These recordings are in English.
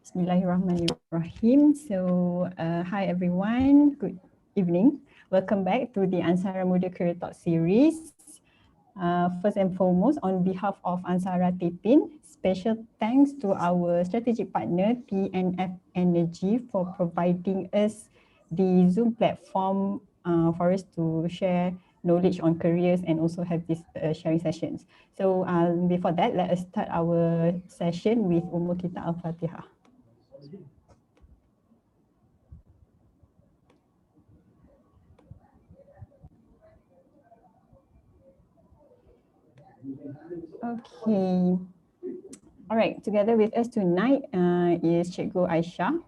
Bismillahirrahmanirrahim. So, hi everyone. Good evening. Welcome back to the ANSARA Muda Career Talk series. First and foremost, on behalf of ANSARA TEPEN, special thanks to our strategic partner TNF Energy for providing us the Zoom platform for us to share knowledge on careers and also have these sharing sessions. So before that, let us start our session with Umur Kita Al-Fatihah. Okay. All right. Together with us tonight is Cikgu Aisyah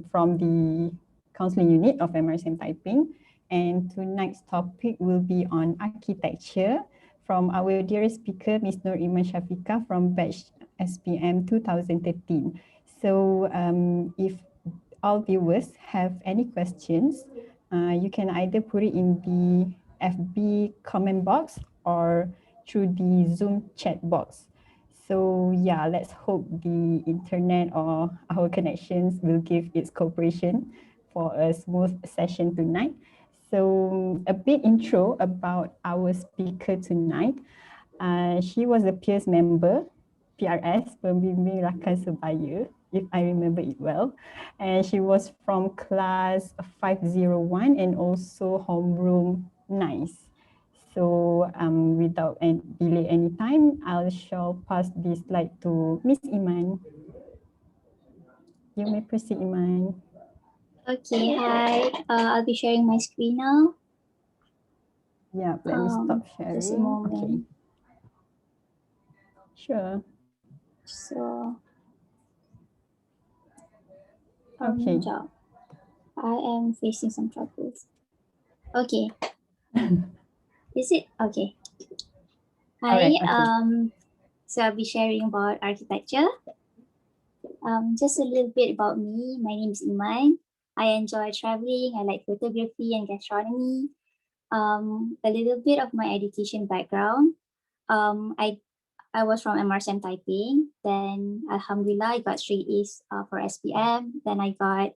from the Counselling Unit of MRSM Typing. And tonight's topic will be on architecture from our dearest speaker, Ms. Nur Iman Syafiqah from batch SPM 2013. So if all viewers have any questions, you can either put it in the FB comment box or through the Zoom chat box. So yeah, let's hope the internet or our connections will give its cooperation for a smooth session tonight. So a bit intro about our speaker tonight. She was a peers member, PRS, Pembimbing Rakan Sebaya, if I remember it well. And she was from class 501 and also homeroom 9. So without delay any time, I shall pass this slide to Miss Iman. You may proceed, Iman. Okay, hi. I'll be sharing my screen now. Yeah, let me stop sharing. Just a moment. Okay. Sure. So, Okay. job. I am facing some troubles. Okay. Is it? Okay. Hi. All right, okay. So I'll be sharing about architecture. Just a little bit about me. My name is Iman. I enjoy traveling. I like photography and gastronomy. A little bit of my education background. I was from MRSM Typing. Then Alhamdulillah, I got straight A's for SPM. Then I got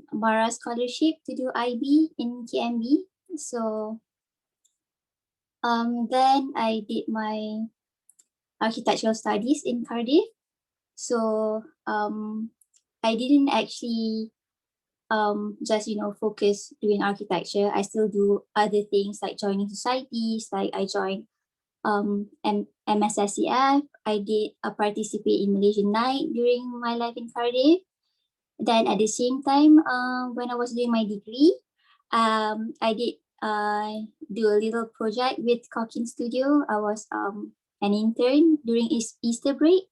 Mara scholarship to do IB in KMB. So then I did my architectural studies in Cardiff. So I didn't actually just focus doing architecture. I still do other things like joining societies. Like I joined MSSCF. I did participate in Malaysian Night during my life in Cardiff. Then at the same time, when I was doing my degree, I did do a little project with Cooking Studio. I was an intern during Easter break.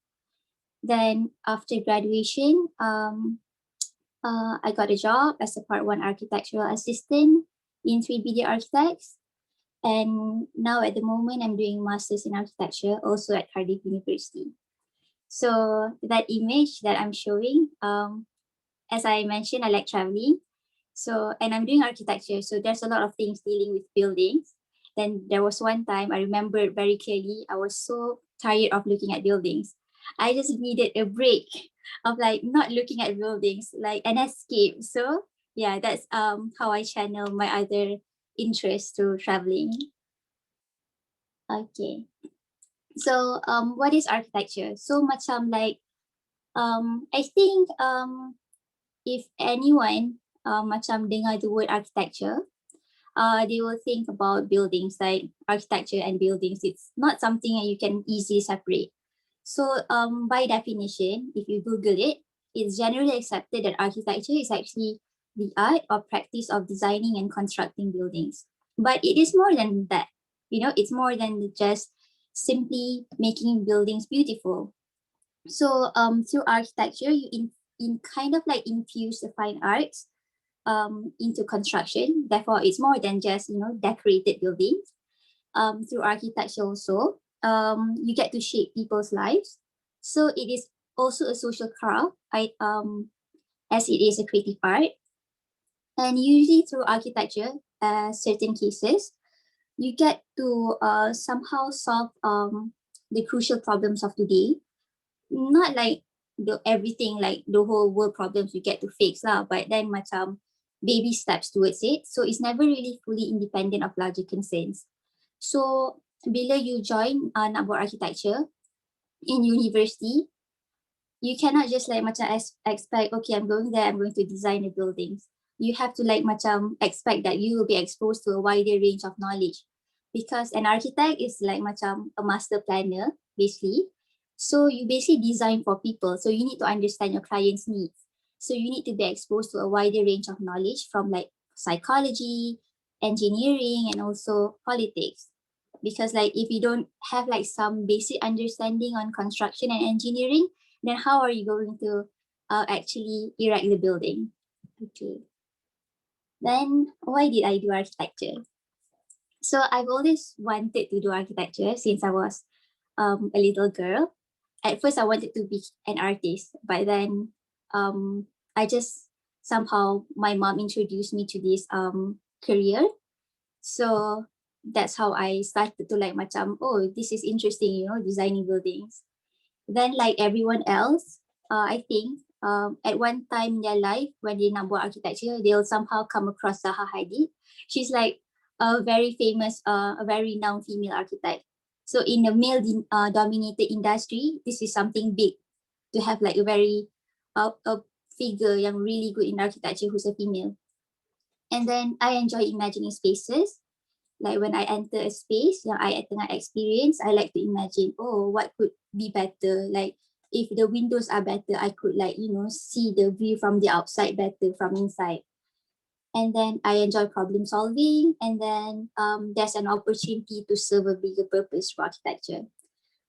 Then after graduation, I got a job as a Part 1 architectural assistant in 3BD Architects. And now at the moment, I'm doing Masters in Architecture also at Cardiff University. So that image that I'm showing, as I mentioned, I like traveling. So, and I'm doing architecture. So there's a lot of things dealing with buildings. Then there was one time I remember very clearly, I was so tired of looking at buildings. I just needed a break of like not looking at buildings, like an escape. So yeah, that's how I channel my other interest to traveling. Okay. So what is architecture? So macam like I think if anyone macam dengar the word architecture, they will think about buildings, like architecture and buildings. It's not something that you can easily separate. So by definition, if you Google it, it's generally accepted that architecture is actually the art or practice of designing and constructing buildings. But it is more than that. You know, it's more than just simply making buildings beautiful. So through architecture, you in kind of like infuse the fine arts into construction. Therefore, it's more than just decorated buildings. Through architecture also, you get to shape people's lives. So it is also a social craft. As it is a creative art, and usually through architecture, certain cases, you get to somehow solve the crucial problems of today. Not like everything, like the whole world problems you get to fix lah, but then macam baby steps towards it. So it's never really fully independent of larger concerns. So bila you join nak buat architecture in university, you cannot just like macam expect, okay, I'm going there, I'm going to design the buildings. You have to like macam expect that you will be exposed to a wider range of knowledge, because an architect is like macam a master planner basically. So you basically design for people. So you need to understand your client's needs. So you need to be exposed to a wider range of knowledge from like psychology, engineering, and also politics. Because like if you don't have like some basic understanding on construction and engineering, then how are you going to actually erect the building? Okay. Then why did I do architecture? So I've always wanted to do architecture since I was a little girl. At first I wanted to be an artist, but then I just somehow, my mom introduced me to this career. So that's how I started to like macam, oh, this is interesting, you know, designing buildings. Then like everyone else, I think at one time in their life when they nak buat architecture, they'll somehow come across Zaha Hadid. She's like a very famous, a very renowned female architect. So in the male dominated industry, this is something big to have like a very a figure yang really good in architecture who's a female. And then I enjoy imagining spaces. Like when I enter a space yang I tengah experience, I like to imagine, oh, what could be better? Like if the windows are better, I could like, you know, see the view from the outside better from inside. And then I enjoy problem solving. And then there's an opportunity to serve a bigger purpose for architecture.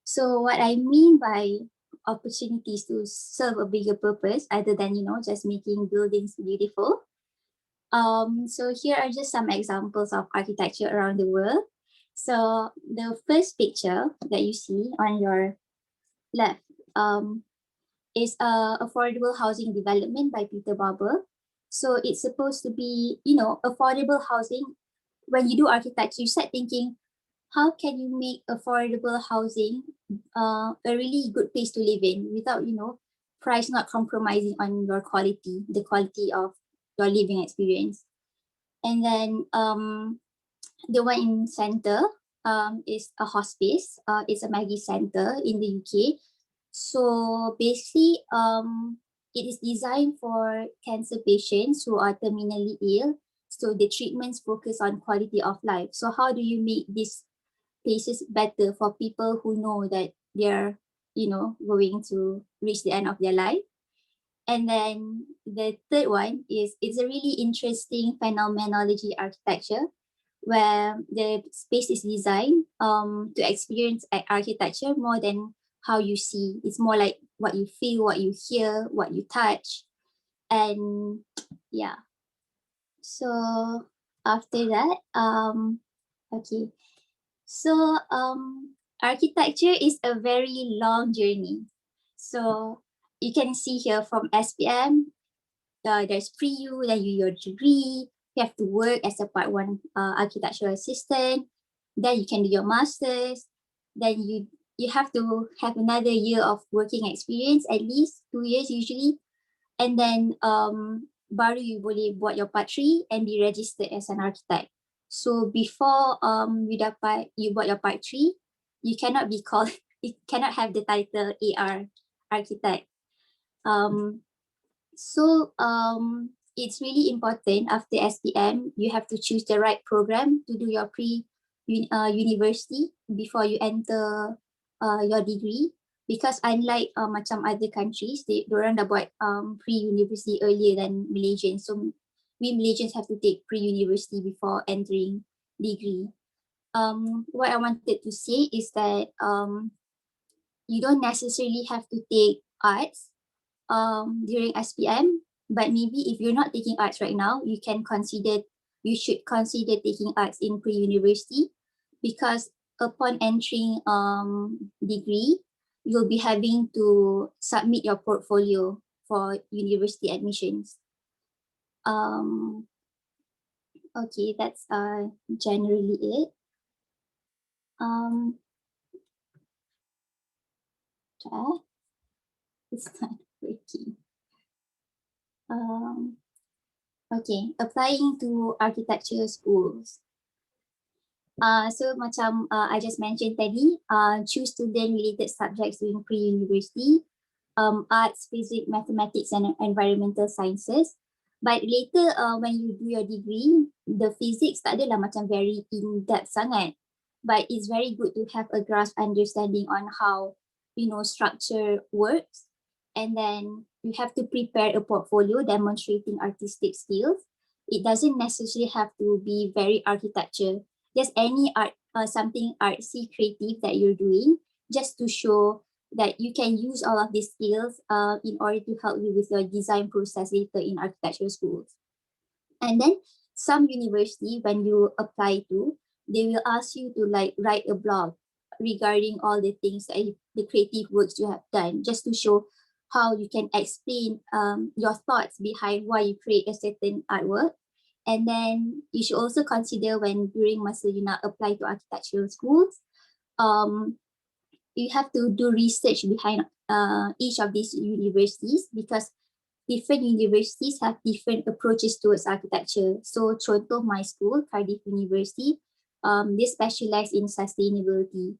So what I mean by opportunities to serve a bigger purpose, other than, you know, just making buildings beautiful. So here are just some examples of architecture around the world. So the first picture that you see on your left is affordable housing development by Peter Barber. So it's supposed to be, you know, affordable housing. When you do architecture, you start thinking, how can you make affordable housing a really good place to live in without, you know, price not compromising on your quality, the quality of your living experience. And then the one in center is a hospice. It's a Maggie Center in the UK. So basically, it is designed for cancer patients who are terminally ill. So the treatments focus on quality of life. So how do you make these places better for people who know that they're, you know, going to reach the end of their life? And then the third one is, it's a really interesting phenomenology architecture where the space is designed to experience architecture more than how you see. It's more like what you feel, what you hear, what you touch. And yeah. So after that, okay. So architecture is a very long journey. So you can see here from SPM, there's pre-U, then you your degree, you have to work as a part one architectural assistant, then you can do your masters, then you have to have another year of working experience, at least 2 years usually, and then baru you boleh buat your part 3 and be registered as an architect. So before you buat your part 3, you cannot be called, you cannot have the title AR architect. So it's really important after SPM, you have to choose the right program to do your university before you enter your degree. Because unlike macam other countries, diorang dah buat pre-university earlier than Malaysians. So we Malaysians have to take pre-university before entering degree. What I wanted to say is that you don't necessarily have to take arts during SPM, but maybe if you're not taking arts right now, you should consider taking arts in pre-university, because upon entering degree, you'll be having to submit your portfolio for university admissions. Okay, that's generally it. It's not working. Okay, applying to architecture schools. So macam I just mentioned tadi, choose student-related subjects during pre-university, arts, physics, mathematics, and environmental sciences. But later when you do your degree, the physics tak adalah macam very in-depth sangat. But it's very good to have a grasp understanding on how, structure works. And then you have to prepare a portfolio demonstrating artistic skills. It doesn't necessarily have to be very architecture, just any art, something artsy, creative that you're doing, just to show that you can use all of these skills in order to help you with your design process later in architecture schools. And then some university, when you apply to, they will ask you to like write a blog regarding all the things that the creative works you have done, just to show how you can explain your thoughts behind why you create a certain artwork. And then you should also consider when during masa you nak apply to architectural schools, you have to do research behind each of these universities, because different universities have different approaches towards architecture. So contoh my school, Cardiff University, they specialize in sustainability.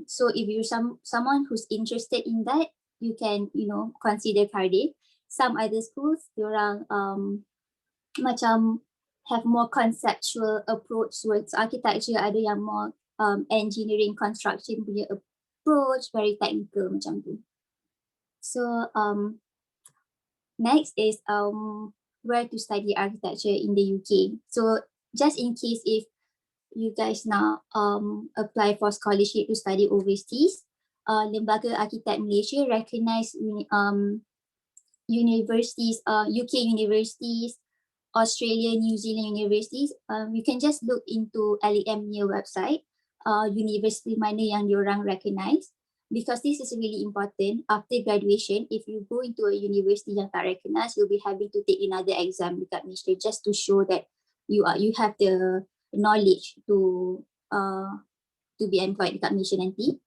So if you're someone who's interested in that, you can consider Cardiff. Some other schools, diorang macam have more conceptual approach towards architecture, ada yang more engineering construction punya approach, very technical macam tu. So next is where to study architecture in the UK. So just in case if you guys now apply for scholarship to study overseas, Lembaga Arkitek Malaysia recognize universities, UK universities, Australia, New Zealand universities. You can just look into LAM near website, university mana yang diorang recognize, because this is really important. After graduation, if you go into a university yang tak recognize, you'll be having to take another exam dekat Malaysia just to show that you have the knowledge to be employed dekat Malaysia nanti.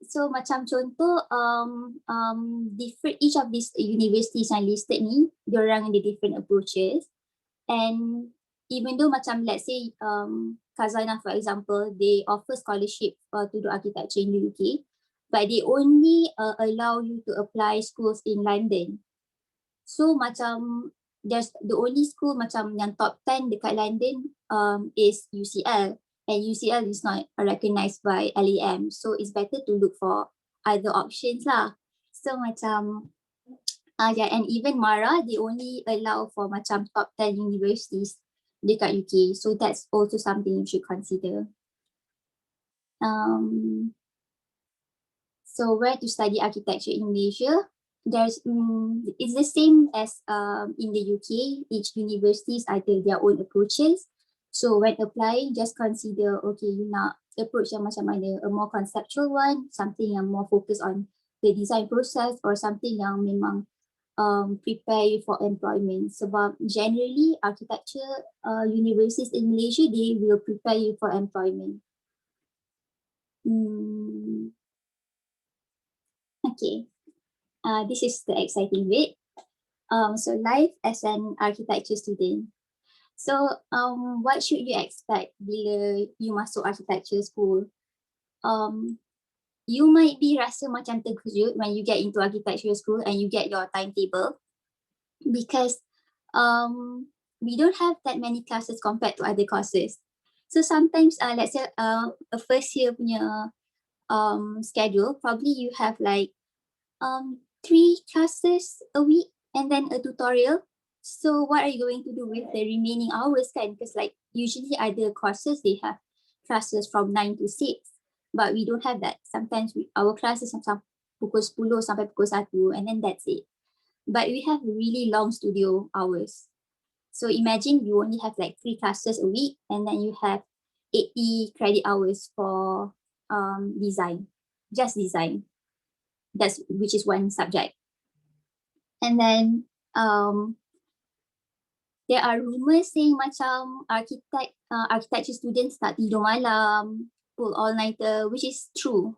So macam contoh different, each of these universities yang listed ni, diorang ada different approaches. And even though macam let's say Kazana for example, they offer scholarship to do architecture in the UK, but they only allow you to apply schools in London. So macam there's the only school macam yang top 10 dekat London is UCL. And UCL is not recognized by LAM, so it's better to look for other options lah. So macam yeah, and even MARA, they only allow for macam top 10 universities dekat UK, so that's also something you should consider. So where to study architecture in Malaysia? There's it's the same as in the UK. Each universities ada their own approaches. So when applying, just consider, okay, you nak approach yang macam mana, a more conceptual one, something yang more focused on the design process, or something yang memang prepare you for employment. Sebab generally architecture universities in Malaysia, they will prepare you for employment. Okay, this is the exciting bit. So life as an architecture student. So what should you expect bila you masuk architecture school? You might be rasa macam terkejut when you get into architecture school and you get your timetable, because we don't have that many classes compared to other courses. So sometimes let's say a first year punya schedule, probably you have like 3 classes a week and then a tutorial. So what are you going to do with the remaining hours kan? Because like usually other courses, they have classes from 9 to 6, but we don't have that. Sometimes our classes macam pukul 10 sampai pukul 1 and then that's it. But we have really long studio hours. So imagine you only have like 3 classes a week and then you have 80 credit hours for design, just design. That's which is one subject. And then there are rumors saying macam architect architecture students tak tidur malam, pull all-nighter, which is true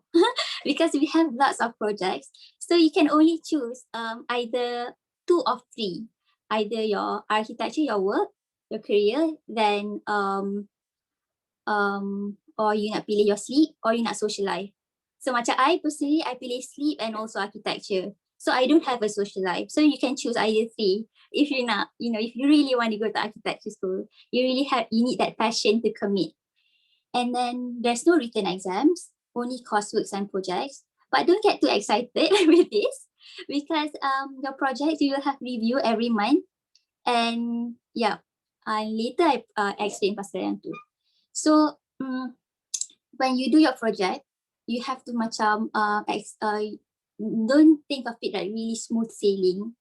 because we have lots of projects. So you can only choose either 2 of 3, either your architecture, your work, your career, then or you nak pilih your sleep or you nak social life. So macam I personally, I pilih sleep and also architecture. So I don't have a social life. So you can choose either 3. If you nak, if you really want to go to architecture school, you need that passion to commit. And then there's no written exams, only courseworks and projects. But don't get too excited with this because your projects you will have review every month. And yeah, later I explain pasal yang tu. So when you do your project, you have to macam don't think of it like really smooth sailing.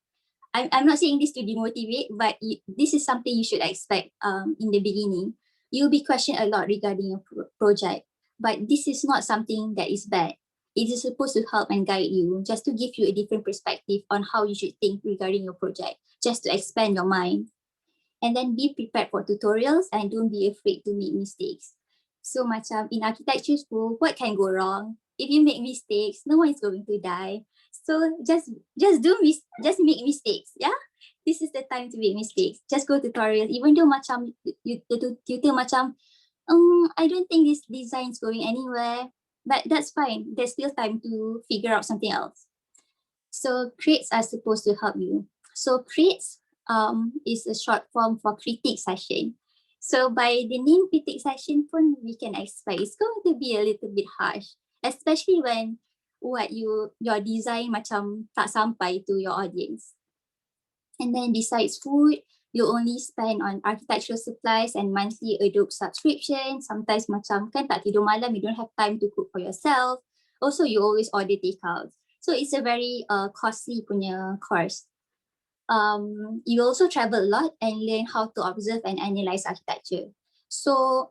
I'm not saying this to demotivate, but this is something you should expect in the beginning. You'll be questioned a lot regarding your project, but this is not something that is bad. It is supposed to help and guide you, just to give you a different perspective on how you should think regarding your project, just to expand your mind. And then be prepared for tutorials and don't be afraid to make mistakes. So macam in architecture school, what can go wrong? If you make mistakes, no one is going to die. So just make mistakes, yeah? This is the time to make mistakes. Just go tutorials, even though macam the tutor macam, I don't think this design is going anywhere, but that's fine. There's still time to figure out something else. So crates are supposed to help you. So crates is a short form for critique session. So by the name critique session pun, we can expect it's going to be a little bit harsh, especially when your design macam tak sampai to your audience. And then besides food, you only spend on architectural supplies and monthly Adobe subscription. Sometimes macam kan tak tidur malam, you don't have time to cook for yourself. Also, you always order takeout. So it's a very costly punya course. You also travel a lot and learn how to observe and analyze architecture. So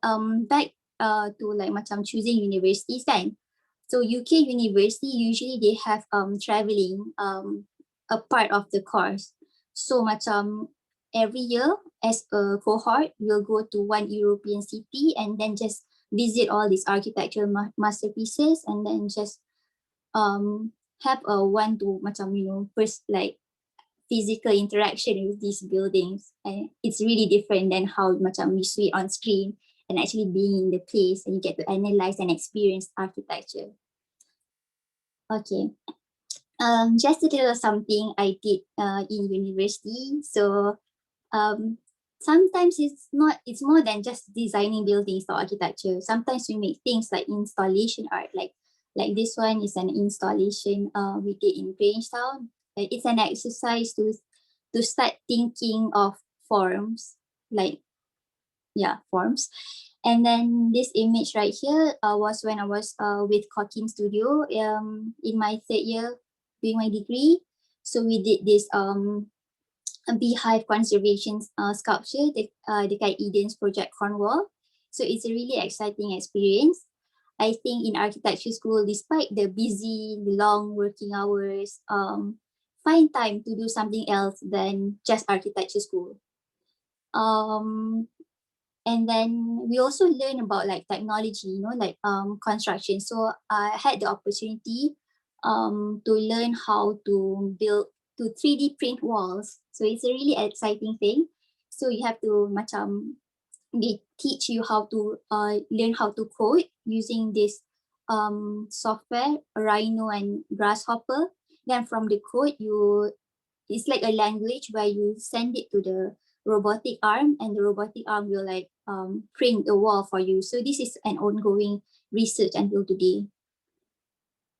back to like macam choosing universities kan. So UK university usually they have traveling a part of the course. So macam every year as a cohort, we'll go to one European city and then just visit all these architectural masterpieces and then just have a one to macam first like physical interaction with these buildings. And it's really different than how macam we see it on screen and actually being in the place and you get to analyze and experience architecture. Okay. Just to tell you something I did in university. So sometimes it's more than just designing buildings or architecture. Sometimes we make things like installation art, like this one is an installation we did in Bristol. It's an exercise to start thinking of forms, forms. And then this image right here was when I was with Kokin Studio in my 3rd year doing my degree. So we did this a beehive conservation sculpture dekat Eden's Project Cornwall. So it's a really exciting experience. I think in architecture school, despite the busy, long working hours, find time to do something else than just architecture school. And then we also learn about like technology, like construction. So I had the opportunity to learn how to 3D print walls. So it's a really exciting thing. So you have to they teach you how to learn how to code using this software, Rhino and Grasshopper. Then from the code, it's like a language where you send it to the robotic arm and the robotic arm will like print the wall for you. So this is an ongoing research until today.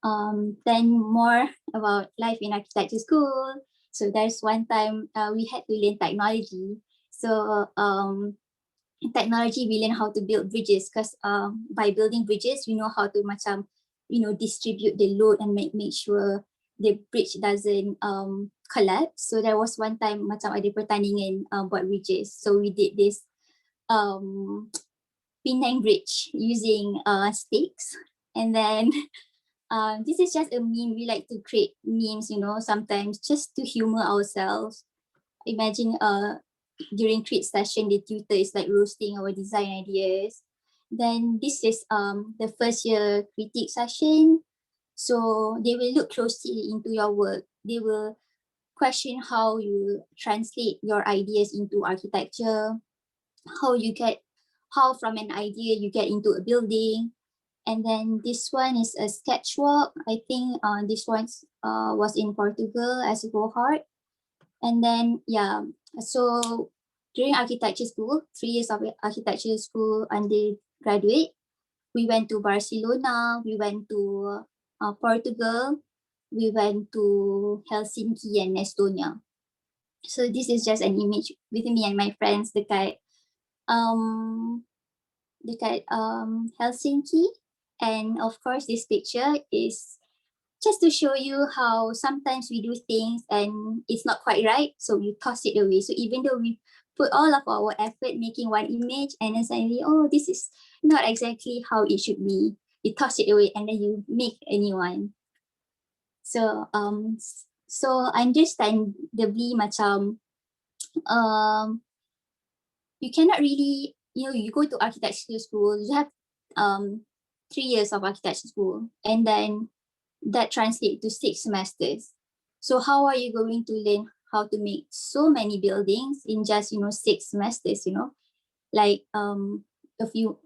Then more about life in architecture school. So there's one time we had to learn technology. So technology we learn how to build bridges because by building bridges we know how to distribute the load and make sure the bridge doesn't collapse. So there was one time macam ada pertandingan buat bridges. So we did this Penang bridge using sticks. And then this is just a meme. We like to create memes, sometimes just to humor ourselves. Imagine during crit session, the tutor is like roasting our design ideas. Then this is the first year critique session. So they will look closely into your work. They will question how you translate your ideas into architecture, how from an idea you get into a building. And then this one is a sketch walk. I think this one was in Portugal as a cohort. And then, yeah, so during architecture school, 3 years of architecture school undergraduate, we went to Barcelona, we went to Portugal, we went to Helsinki and Estonia. So this is just an image with me and my friends dekat Helsinki. And of course, this picture is just to show you how sometimes we do things and it's not quite right, so you toss it away. So even though we put all of our effort making one image and then suddenly, oh, this is not exactly how it should be, you toss it away and then you make a new one. So understandably macam you cannot really, you go to architecture school, you have 3 years of architecture school, and then that translates to 6 semesters. So how are you going to learn how to make so many buildings in just 6 semesters, like a few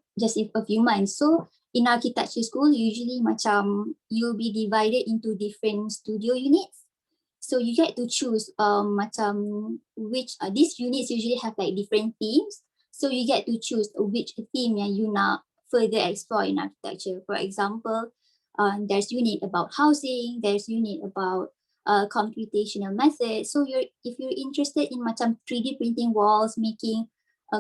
months. So in architecture school, usually macam you'll be divided into different studio units. So you get to choose macam which these units usually have like different themes. So you get to choose which theme yang you nak further explore in architecture. For example, there's unit about housing, there's unit about computational methods. So if you're interested in macam 3D printing walls, making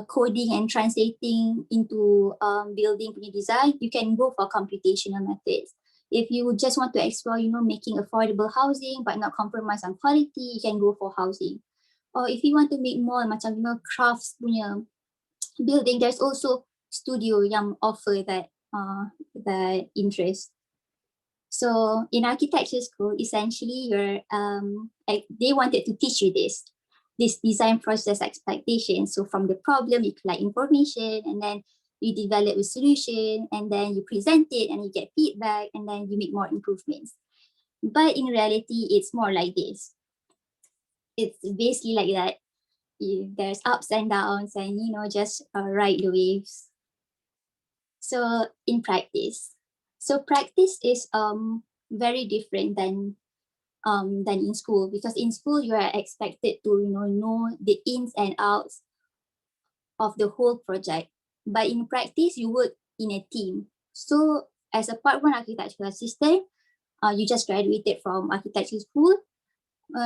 coding and translating into building punya design, you can go for computational methods. If you just want to explore, making affordable housing but not compromise on quality, you can go for housing. Or if you want to make more macam crafts punya building, there's also studio yang offer that interest. So in architecture school, essentially they wanted to teach you this design process expectation. So from the problem, you collect information, and then you develop a solution, and then you present it, and you get feedback, and then you make more improvements. But in reality, it's more like this. It's basically like that. There's ups and downs, and just ride the waves. So in practice, practice is very different than in school, because in school you are expected to know the ins and outs of the whole project. But in practice, you work in a team. So as a part 1 architectural assistant, you just graduated from architecture school,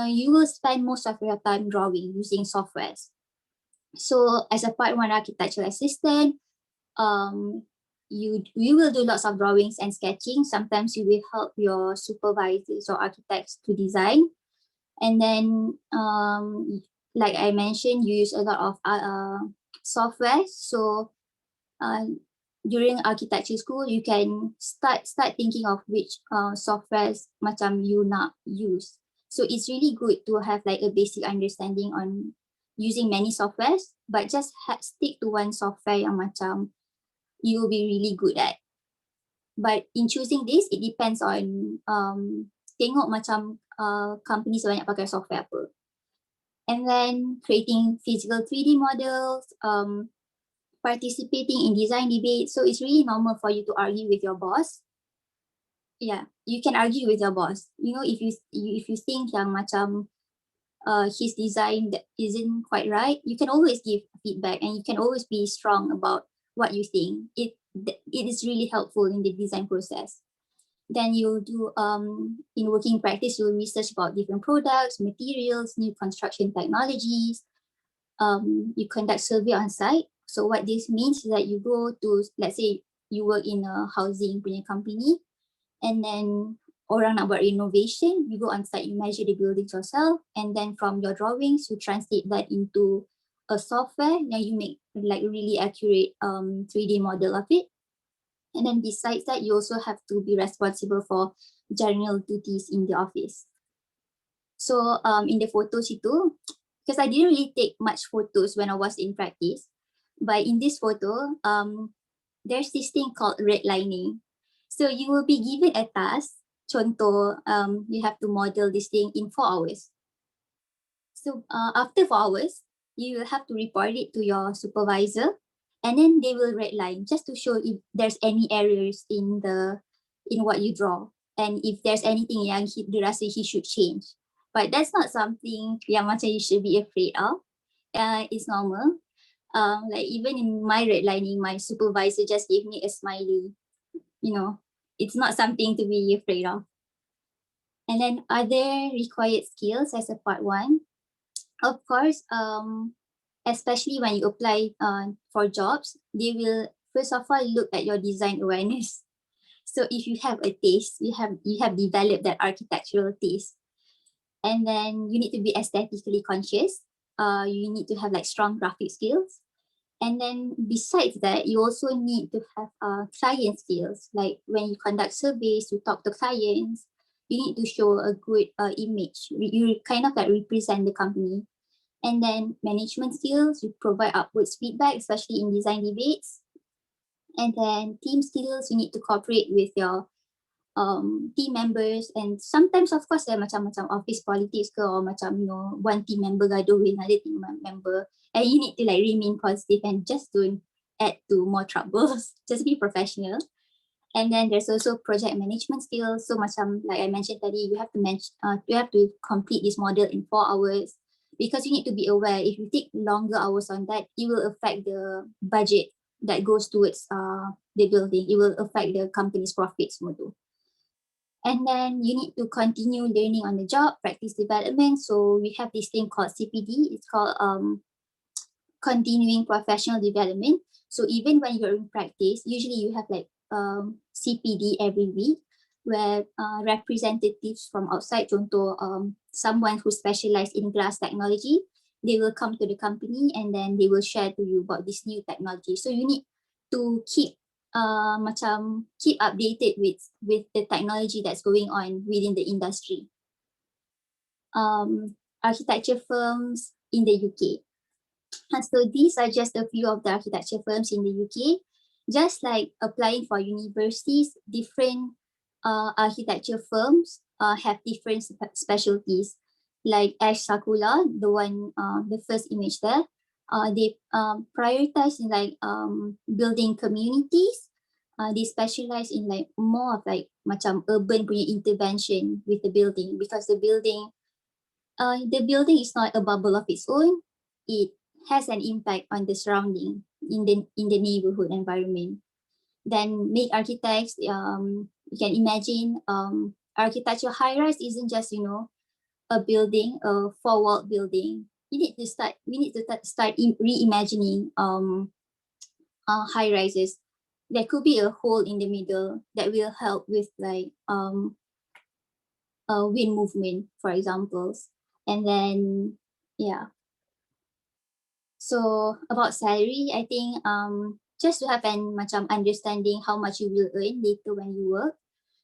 you will spend most of your time drawing using softwares. So as a part 1 architectural assistant, you will do lots of drawings and sketching. Sometimes you will help your supervisors or architects to design. And then, like I mentioned, you use a lot of software. So during architecture school, you can start thinking of which softwares macam you nak use. So it's really good to have like a basic understanding on using many softwares, but just stick to one software yang macam you will be really good at. But in choosing this, it depends on tengok macam companies banyak pakai software apa. And then creating physical 3D models, participating in design debates. So it's really normal for you to argue with your boss. Yeah, you can argue with your boss. If you think yang macam his design that isn't quite right, you can always give feedback, and you can always be strong about what you think. It is really helpful in the design process. Then you do in working practice, you'll research about different products, materials, new construction technologies. You conduct survey on site. So what this means is that you go to, let's say you work in a housing punya company, and then orang nak buat renovation, you go on site, you measure the buildings yourself, and then from your drawings, you translate that into a software. Now you make like really accurate 3D model of it. And then besides that, you also have to be responsible for general duties in the office. So in the photos itu, because I didn't really take much photos when I was in practice. But in this photo, there's this thing called redlining. So you will be given a task. Contoh, you have to model this thing in 4 hours. So after 4 hours, you will have to report it to your supervisor, and then they will redline just to show if there's any errors in what you draw, and if there's anything yang dia rasa he should change. But that's not something yang macam you should be afraid of. It's normal. Like even in my redlining, my supervisor just gave me a smiley. It's not something to be afraid of. And then other required skills as a part 1. Of course, especially when you apply for jobs, they will first of all look at your design awareness. So if you have a taste, you have developed that architectural taste, and then you need to be aesthetically conscious. You need to have like strong graphic skills, and then besides that, you also need to have client skills. Like when you conduct surveys, you talk to clients, you need to show a good image. You kind of like represent the company. And then management skills, you provide upwards feedback, especially in design debates. And then team skills, you need to cooperate with your team members. And sometimes, of course, there macam office politics ke, or macam, one team member gaduh with another team member. And you need to like remain positive and just don't add to more troubles. Just be professional. And then there's also project management skills. So macam like I mentioned tadi, you have to complete this model in 4 hours, because you need to be aware if you take longer hours on that, it will affect the budget that goes towards the building. It will affect the company's profits. And then you need to continue learning on the job, practice development. So we have this thing called CPD. It's called continuing professional development. So even when you're in practice, usually you have like CPD every week, where representatives from outside, contoh someone who specialized in glass technology, they will come to the company and then they will share to you about this new technology. So you need to keep updated with the technology that's going on within the industry. Architecture firms in the UK. So these are just a few of the architecture firms in the UK. Just like applying for universities, different architecture firms have different specialties. Like Ash Sakula, the first image there, they prioritize in like building communities. They specialize in like more of like macam urban punya intervention with the building, because the building is not a bubble of its own. It has an impact on the surrounding in the neighborhood environment. Then make architects, you can imagine architecture high-rise isn't just a building, a four-walled building. We need to start reimagining high-rises. There could be a hole in the middle that will help with like wind movement, for example. And then so about salary, I think just to have an macam understanding how much you will earn later when you work.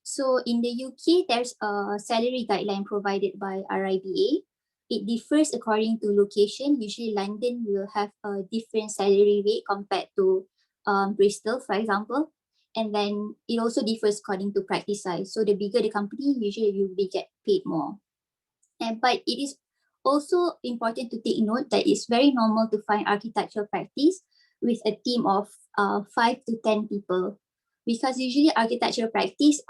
So in the UK, there's a salary guideline provided by RIBA. It differs according to location. Usually London will have a different salary rate compared to Bristol, for example. And then it also differs according to practice size. So the bigger the company, usually you will get paid more. But it is also important to take note that it's very normal to find architectural practice with a team of 5 to 10 people, because usually architectural practice,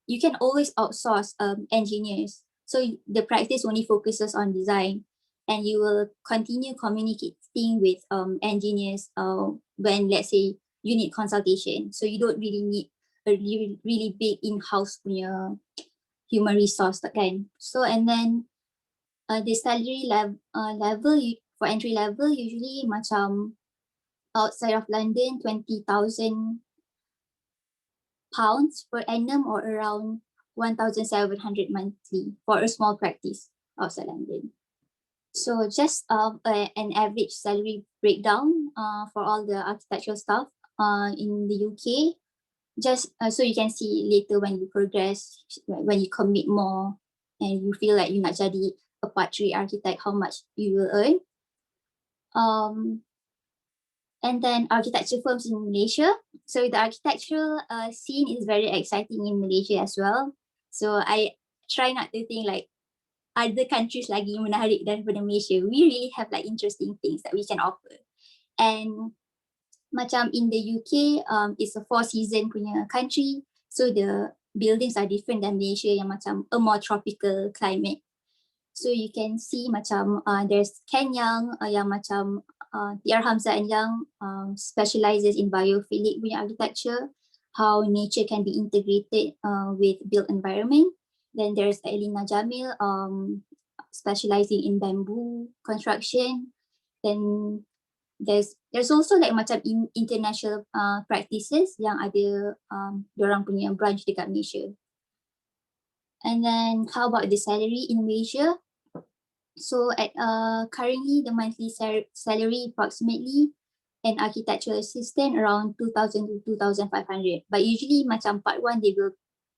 you can always outsource engineers. So the practice only focuses on design, and you will continue communicating with engineers when, let's say, you need consultation. So you don't really need a really big in-house human resource kan. So and then the salary level for entry level usually macam outside of London, £20,000 per annum, or around 1,700 monthly for a small practice outside London. So just an average salary breakdown for all the architectural staff in the UK, just so you can see later when you progress, when you commit more and you feel like you nak jadi a part 3 architect, how much you will earn. And then architecture firms in Malaysia. So the architectural scene is very exciting in Malaysia as well. So I try not to think like other countries lagi menarik daripada Malaysia. We really have like interesting things that we can offer. And macam in the UK, it's a 4-season punya country. So the buildings are different than Malaysia yang macam a more tropical climate. So you can see macam there's Ken Yang yang macam T.R. Hamzah and Young specializes in biophilic punya architecture, how nature can be integrated with built environment. Then there's Elina Jamil specializing in bamboo construction. Then there's also like macam international practices yang ada diorang punya branch dekat Malaysia. And then how about the salary in Malaysia? So at currently the monthly salary approximately an architectural assistant around 2,000 to 2,500. But usually macam part 1 they will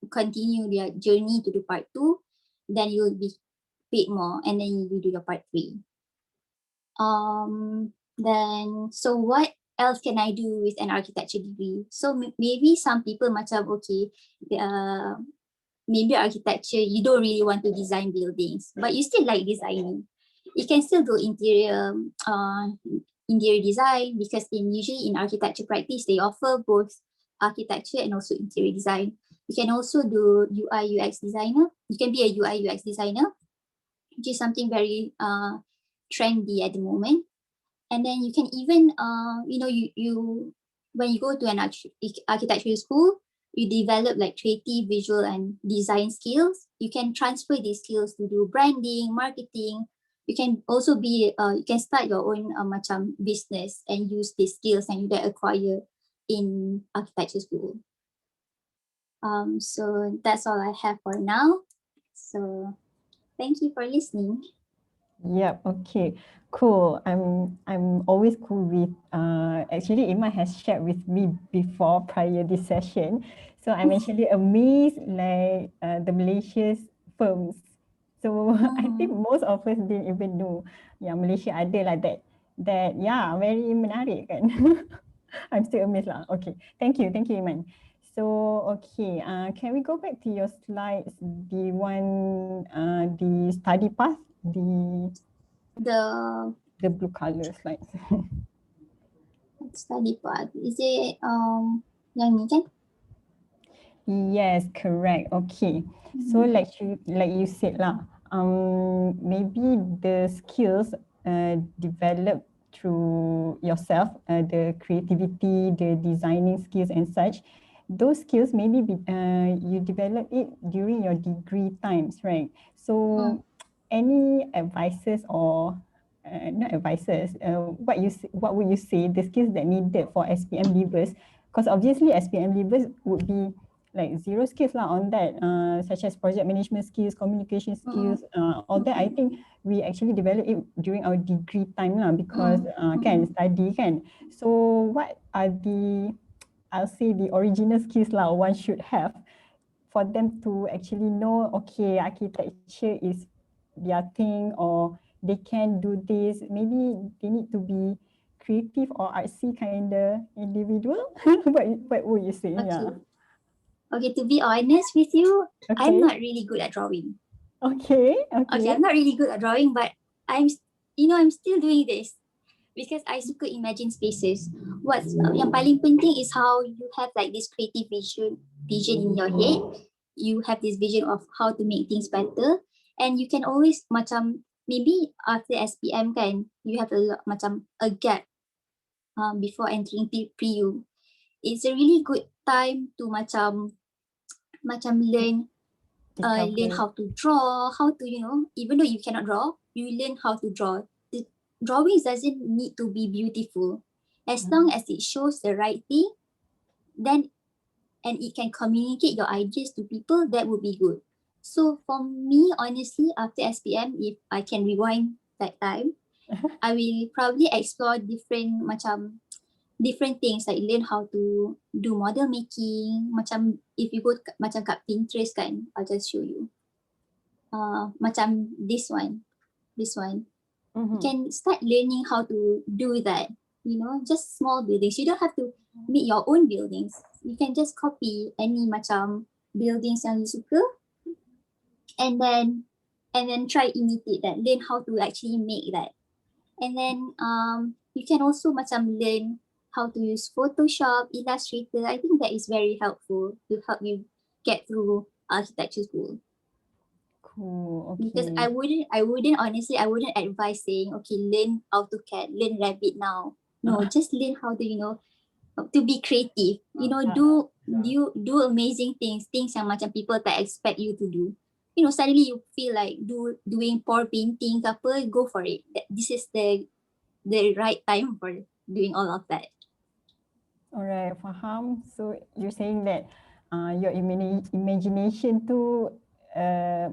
continue their journey to the part 2, then you will be paid more, and then you will do your part 3. Then so what else can I do with an architecture degree? So maybe some people macam okay, maybe architecture, you don't really want to design buildings, but you still like designing. You can still do interior design, because usually in architecture practice, they offer both architecture and also interior design. You can also do UI UX designer. You can be a UI UX designer, which is something very trendy at the moment. And then you can even, you when you go to an architectural school, you develop like creative, visual, and design skills. You can transfer these skills to do branding, marketing. You can also be, you can start your own macam business and use these skills and you get acquire in architecture school. So that's all I have for now. So thank you for listening. Yep. Okay. Cool. I'm always cool with. Actually, Iman has shared with me before prior this session, so I'm actually amazed like the Malaysia's firms. So I think most of us didn't even know. Yeah, Malaysia ada lah that yeah, very menarik kan. I'm still amazed lah. Okay. Thank you, Iman. So okay, can we go back to your slides? The one, the study path. The blue color slides. Study path. Is it yang ni kan? Yes, correct. Okay. So like you said lah, maybe the skills developed through yourself, the creativity, the designing skills and such. Those skills maybe you develop it during your degree times, right? So any advices or not advices, what would you say the skills that needed for SPM leavers? Because obviously SPM leavers would be like zero skills lah on that, such as project management skills, communication skills, all that. I think we actually develop it during our degree time lah, because can study kan. So what are the, I'll say the original skills lah one should have for them to actually know, okay, architecture is their thing, or they can do this. Maybe they need to be creative or artsy kind of individual. What would you say? Okay. Yeah. Okay, to be honest with you, Okay. I'm not really good at drawing. Okay. Okay, I'm not really good at drawing, but I'm still doing this because I suka imagine spaces. What's yang paling penting is how you have like this creative vision in your head. You have this vision of how to make things better, and you can always macam maybe after SPM kan, you have macam a gap before entering PU. It's a really good time to macam learn how to draw, how to, even though you cannot draw, you learn how to draw. The drawings doesn't need to be beautiful. As long as it shows the right thing, then, and it can communicate your ideas to people, that would be good. So for me, honestly, after SPM, if I can rewind that time, I will probably explore different things, like learn how to do model making. Macam if you go macam kat Pinterest kan, I'll just show you. Macam this one. this one. You can start learning how to do that. Just small buildings. You don't have to make your own buildings. You can just copy any macam buildings yang you suka, and then try imitate that. Learn how to actually make that. And then you can also macam learn how to use Photoshop, Illustrator. I think that is very helpful to help you get through architecture school. Cool. Okay. Because I wouldn't honestly, I wouldn't advise saying, okay, learn AutoCAD, learn Revit now. No, just learn how to, to be creative. Do amazing things yang macam people tak expect you to do. Suddenly you feel like doing pour painting ke apa, go for it. This is the right time for doing all of that. Alright, faham. So you're saying that your imagination tu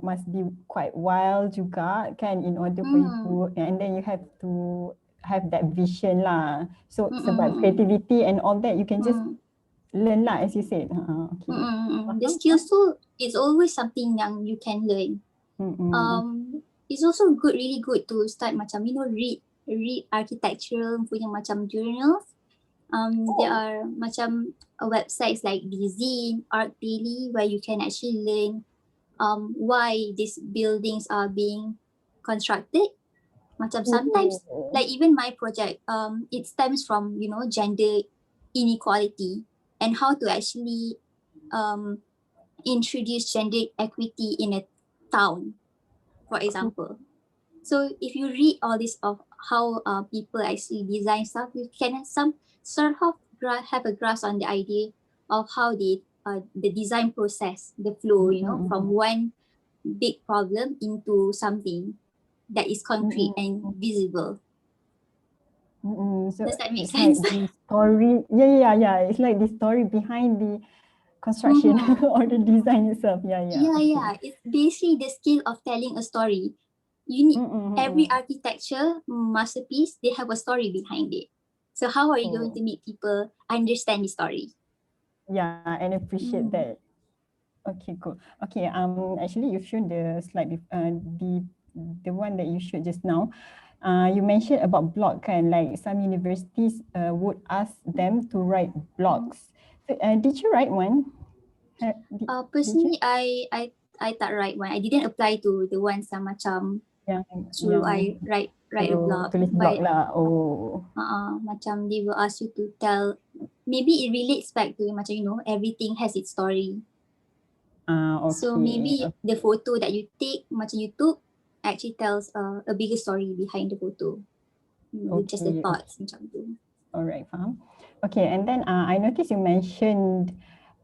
must be quite wild juga kan, in order for you to, and then you have to have that vision lah. So sebab creativity and all that, you can just learn lah, as you said. Okay. The skills too is always something yang you can learn. It's also really good to start macam read architectural punya macam journals. There are macam websites like Zine, Art Daily, where you can actually learn why these buildings are being constructed. Macam sometimes, like even my project, it stems from gender inequality and how to actually introduce gender equity in a town, for example. So if you read all this of how people actually design stuff, you can sort of have a grasp on the idea of how the design process, the flow, from one big problem into something that is concrete and visible. So does that make it's sense? Like the story, yeah. It's like the story behind the construction or the design itself. Yeah. It's basically the skill of telling a story. You need every architecture masterpiece, they have a story behind it. So how are you going to make people understand the story? Yeah, and appreciate that. Okay, cool. Okay, actually you've shown the slide, the one that you showed just now. You mentioned about blog kan, like some universities would ask them to write blogs. So, did you write one? Personally, I tak write one. I didn't apply to the ones yang macam I write a blog. Tulis blog lah. Macam they will ask you to tell. Maybe it relates back to macam everything has its story. Okay. So maybe the photo that you take, macam you took, actually tells a bigger story behind the photo. Just the thoughts macam tu. Alright, faham. Okay, and then I noticed you mentioned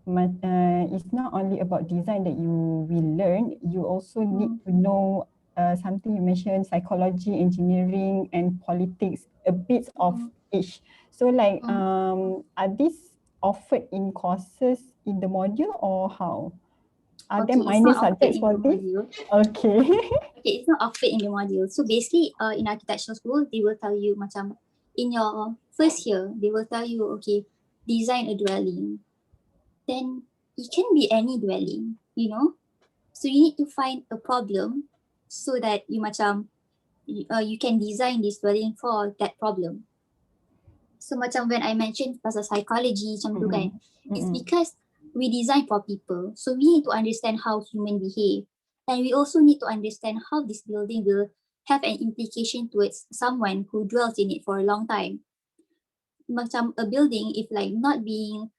it's not only about design that you will learn, you also need to know something you mentioned, psychology, engineering, and politics, a bit of each. So like, are these offered in courses in the module or how? Are there minor subjects for this? Okay. Okay, it's not offered in the module. So basically, in architectural school, they will tell you macam in your first year, they will tell you, okay, design a dwelling. Then it can be any dwelling, So you need to find a problem so that you macam you can design this dwelling for that problem. So macam when I mentioned pasal psychology macam tu kan, it's because we design for people. So we need to understand how human behave. And we also need to understand how this building will have an implication towards someone who dwells in it for a long time. Macam a building, if like not being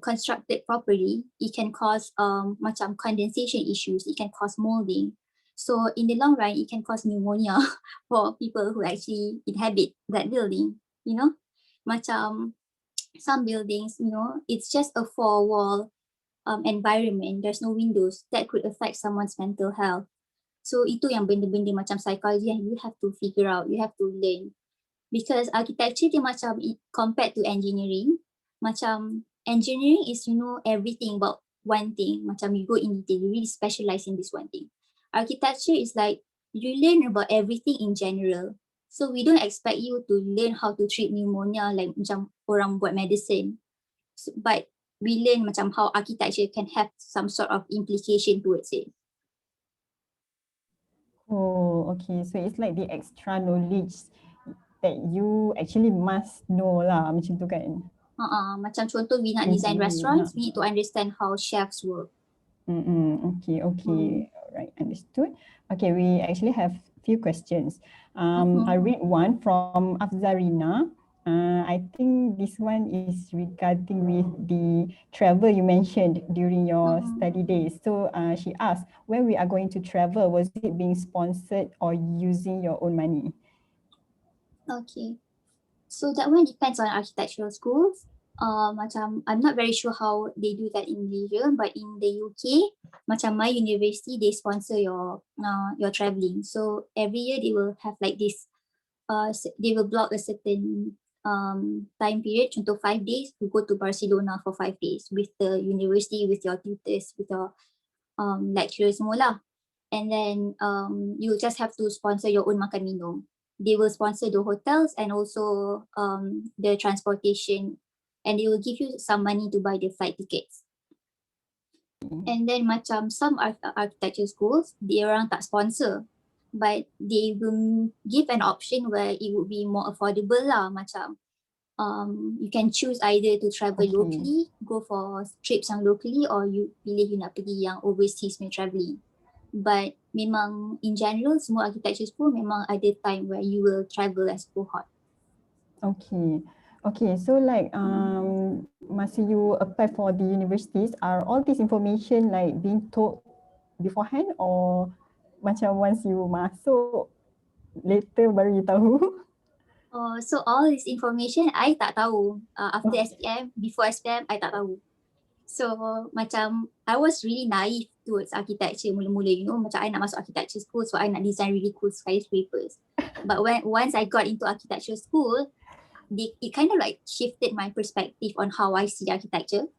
constructed properly, it can cause macam condensation issues, it can cause molding. So in the long run, it can cause pneumonia for people who actually inhabit that building, Macam some buildings, it's just a four-wall environment, there's no windows, that could affect someone's mental health. So itu yang benda-benda macam psychology yang you have to figure out, you have to learn. Because architecture dia macam compared to engineering, macam engineering is everything about one thing, macam you go in detail, you really specialize in this one thing. Architecture is like you learn about everything in general. So we don't expect you to learn how to treat pneumonia like macam orang buat medicine. But we learn macam how architecture can have some sort of implication towards it. Oh, okay. So it's like the extra knowledge that you actually must know lah, macam tu kan? Macam contoh we nak In design theory, restaurants, we need to understand how chefs work. Okay, okay. All right, understood. Okay, we actually have few questions. I read one from Afzarina. I think this one is regarding with the travel you mentioned during your study days. So she asked, when we are going to travel, was it being sponsored or using your own money? Okay. So that one depends on architectural schools. Macam I'm not very sure how they do that in Malaysia, but in the UK, macam my university, they sponsor your traveling. So every year they will have like this. They will block a certain time period. Contoh 5 days, you go to Barcelona for 5 days with the university, with your tutors, with your lecturers semua lah. And then you just have to sponsor your own makan minum. They will sponsor the hotels and also the transportation, and they will give you some money to buy the flight tickets. And then macam some architecture schools, they orang tak sponsor, but they will give an option where it would be more affordable lah. Macam you can choose either to travel locally, go for trips yang locally, or you pilih you nak pergi yang overseas punya travelling. But memang in general semua architecture school memang ada time where you will travel as cohort. Okay. Okay, so like masa you apply for the universities, are all this information like being told beforehand or macam once you masuk later baru you tahu? So all this information I tak tahu. After SPM, before SPM I tak tahu. So macam I was really naive towards architecture mula-mula, you know, macam I nak masuk architecture school, so I nak design really cool skyscrapers. But once I got into architecture school, it kind of like shifted my perspective on how I see architecture.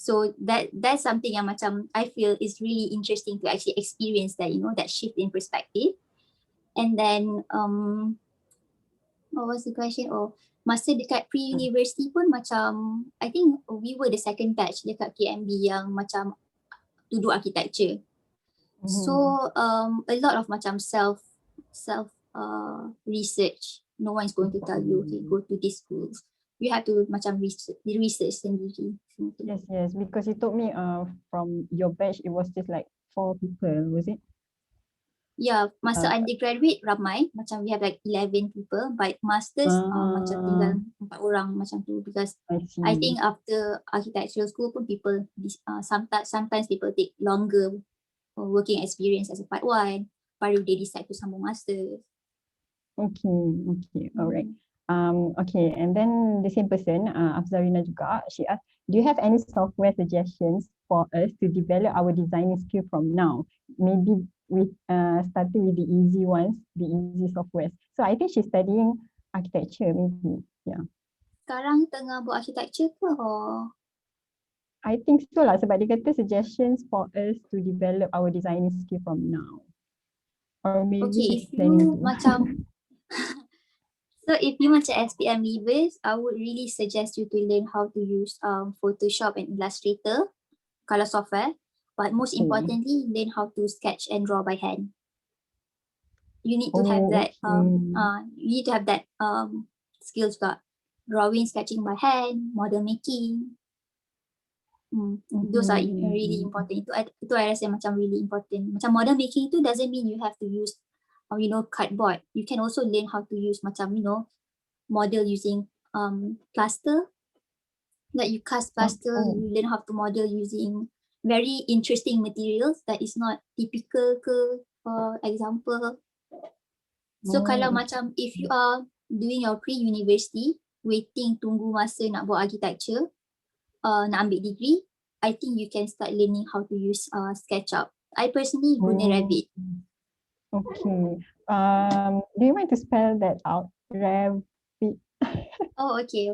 So that's something yang macam I feel is really interesting to actually experience that, you know, that shift in perspective. And then what was the question? Masa dekat pre-university pun macam I think we were the second batch dekat KMB yang macam to do architecture. So a lot of macam self research. No one is going to tell you, okay, go to this school. You have to macam research sendiri. Yes, because you told me from your batch it was just like 4 people, was it? Yeah, masa undergraduate ramai, macam we have like 11 people, but masters macam tinggal 4 orang macam tu, because I think after architectural school pun people sometimes people take longer working experience as a part 1, baru they decide to sambung master. Okay, alright. Okay, and then the same person, Afzarina juga, she asked, do you have any software suggestions for us to develop our designing skill from now? Maybe with starting with the easy ones, the easy softwares. So I think she's studying architecture, maybe. Yeah. Sekarang tengah buat architecture ke? I think so lah, sebab dia kata suggestions for us to develop our designing skill from now. Or maybe okay, if you macam so if you macam SPM leavers, I would really suggest you to learn how to use Photoshop and Illustrator kalau software, but most importantly learn how to sketch and draw by hand. You need to have that you need to have that skills juga. Drawing, sketching by hand, model making. Those are really important. Itu I rasa macam really important. Macam model making tu doesn't mean you have to use you know, cardboard. You can also learn how to use macam, you know, model using plaster. Like you cast plaster, you learn how to model using very interesting materials that is not typical ke, for example. So kalau macam if you are doing your pre-university, waiting tunggu masa nak buat architecture, nak ambil degree, I think you can start learning how to use SketchUp. I personally guna Revit. Okay. Do you mind to spell that out? Revit. Oh, okay.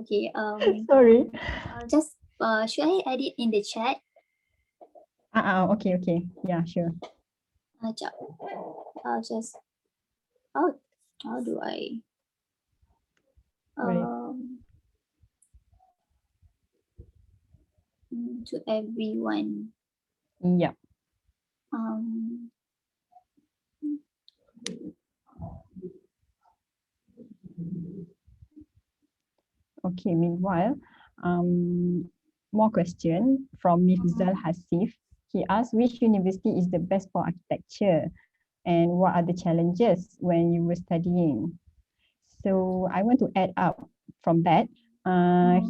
Sorry. Just should I add it in the chat? Okay. Yeah, sure. Sekejap. I'll just how do I to everyone. Yeah. Okay, meanwhile, more question from Mifzal Hasif. He asked, which university is the best for architecture and what are the challenges when you were studying? So I want to add up from that.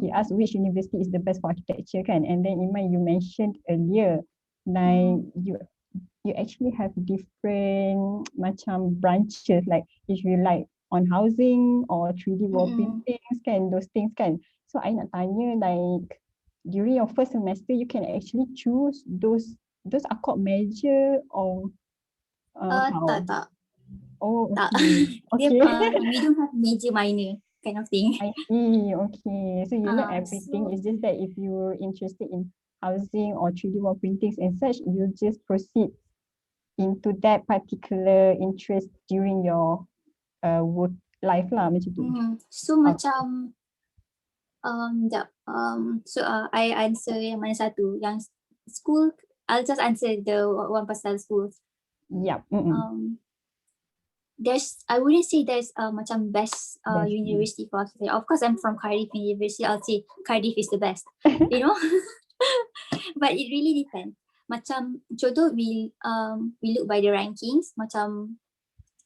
He asked which university is the best for architecture kan, and then Iman, you mentioned earlier like you actually have different macam branches, like if you like on housing or 3D wall paintings kan, those things kan. So I nak tanya, like during your first semester you can actually choose those are called major or how? Tak. Oh, Tak. okay. Okay. We don't have major minor kind of thing. I see. Okay. So you learn everything. So It's just that if you're interested in housing or 3D wall paintings and such, you just proceed into that particular interest during your work life lah macam tu. so macam sekejap. I answer yang mana satu? Yang school, I'll just answer the one pasal school. Yep. I wouldn't say there's macam best Best, university for architecture. Of course, I'm from Cardiff University. I'll say Cardiff is the best. You know, but it really depends. Macam contoh we look by the rankings. Macam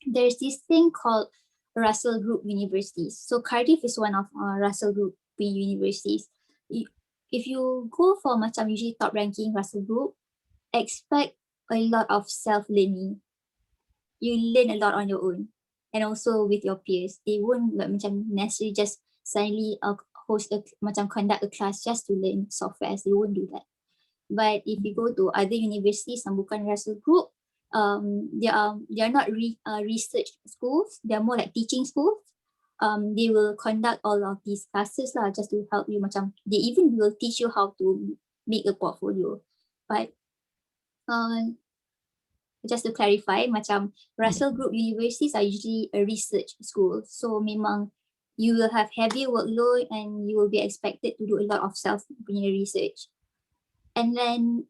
there's this thing called Russell Group universities. So Cardiff is one of Russell Group universities. If you go for macam usually top ranking Russell Group, expect a lot of self-learning. You learn a lot on your own and also with your peers. They won't like macam necessarily just suddenly conduct a class just to learn software. They won't do that. But if you go to other universities yang bukan Russell Group, they are not research schools. They are more like teaching schools. They will conduct all of these classes lah just to help you. Macam they even will teach you how to make a portfolio. But just to clarify, macam Russell Group universities are usually a research school. So memang you will have heavier workload and you will be expected to do a lot of self research. And then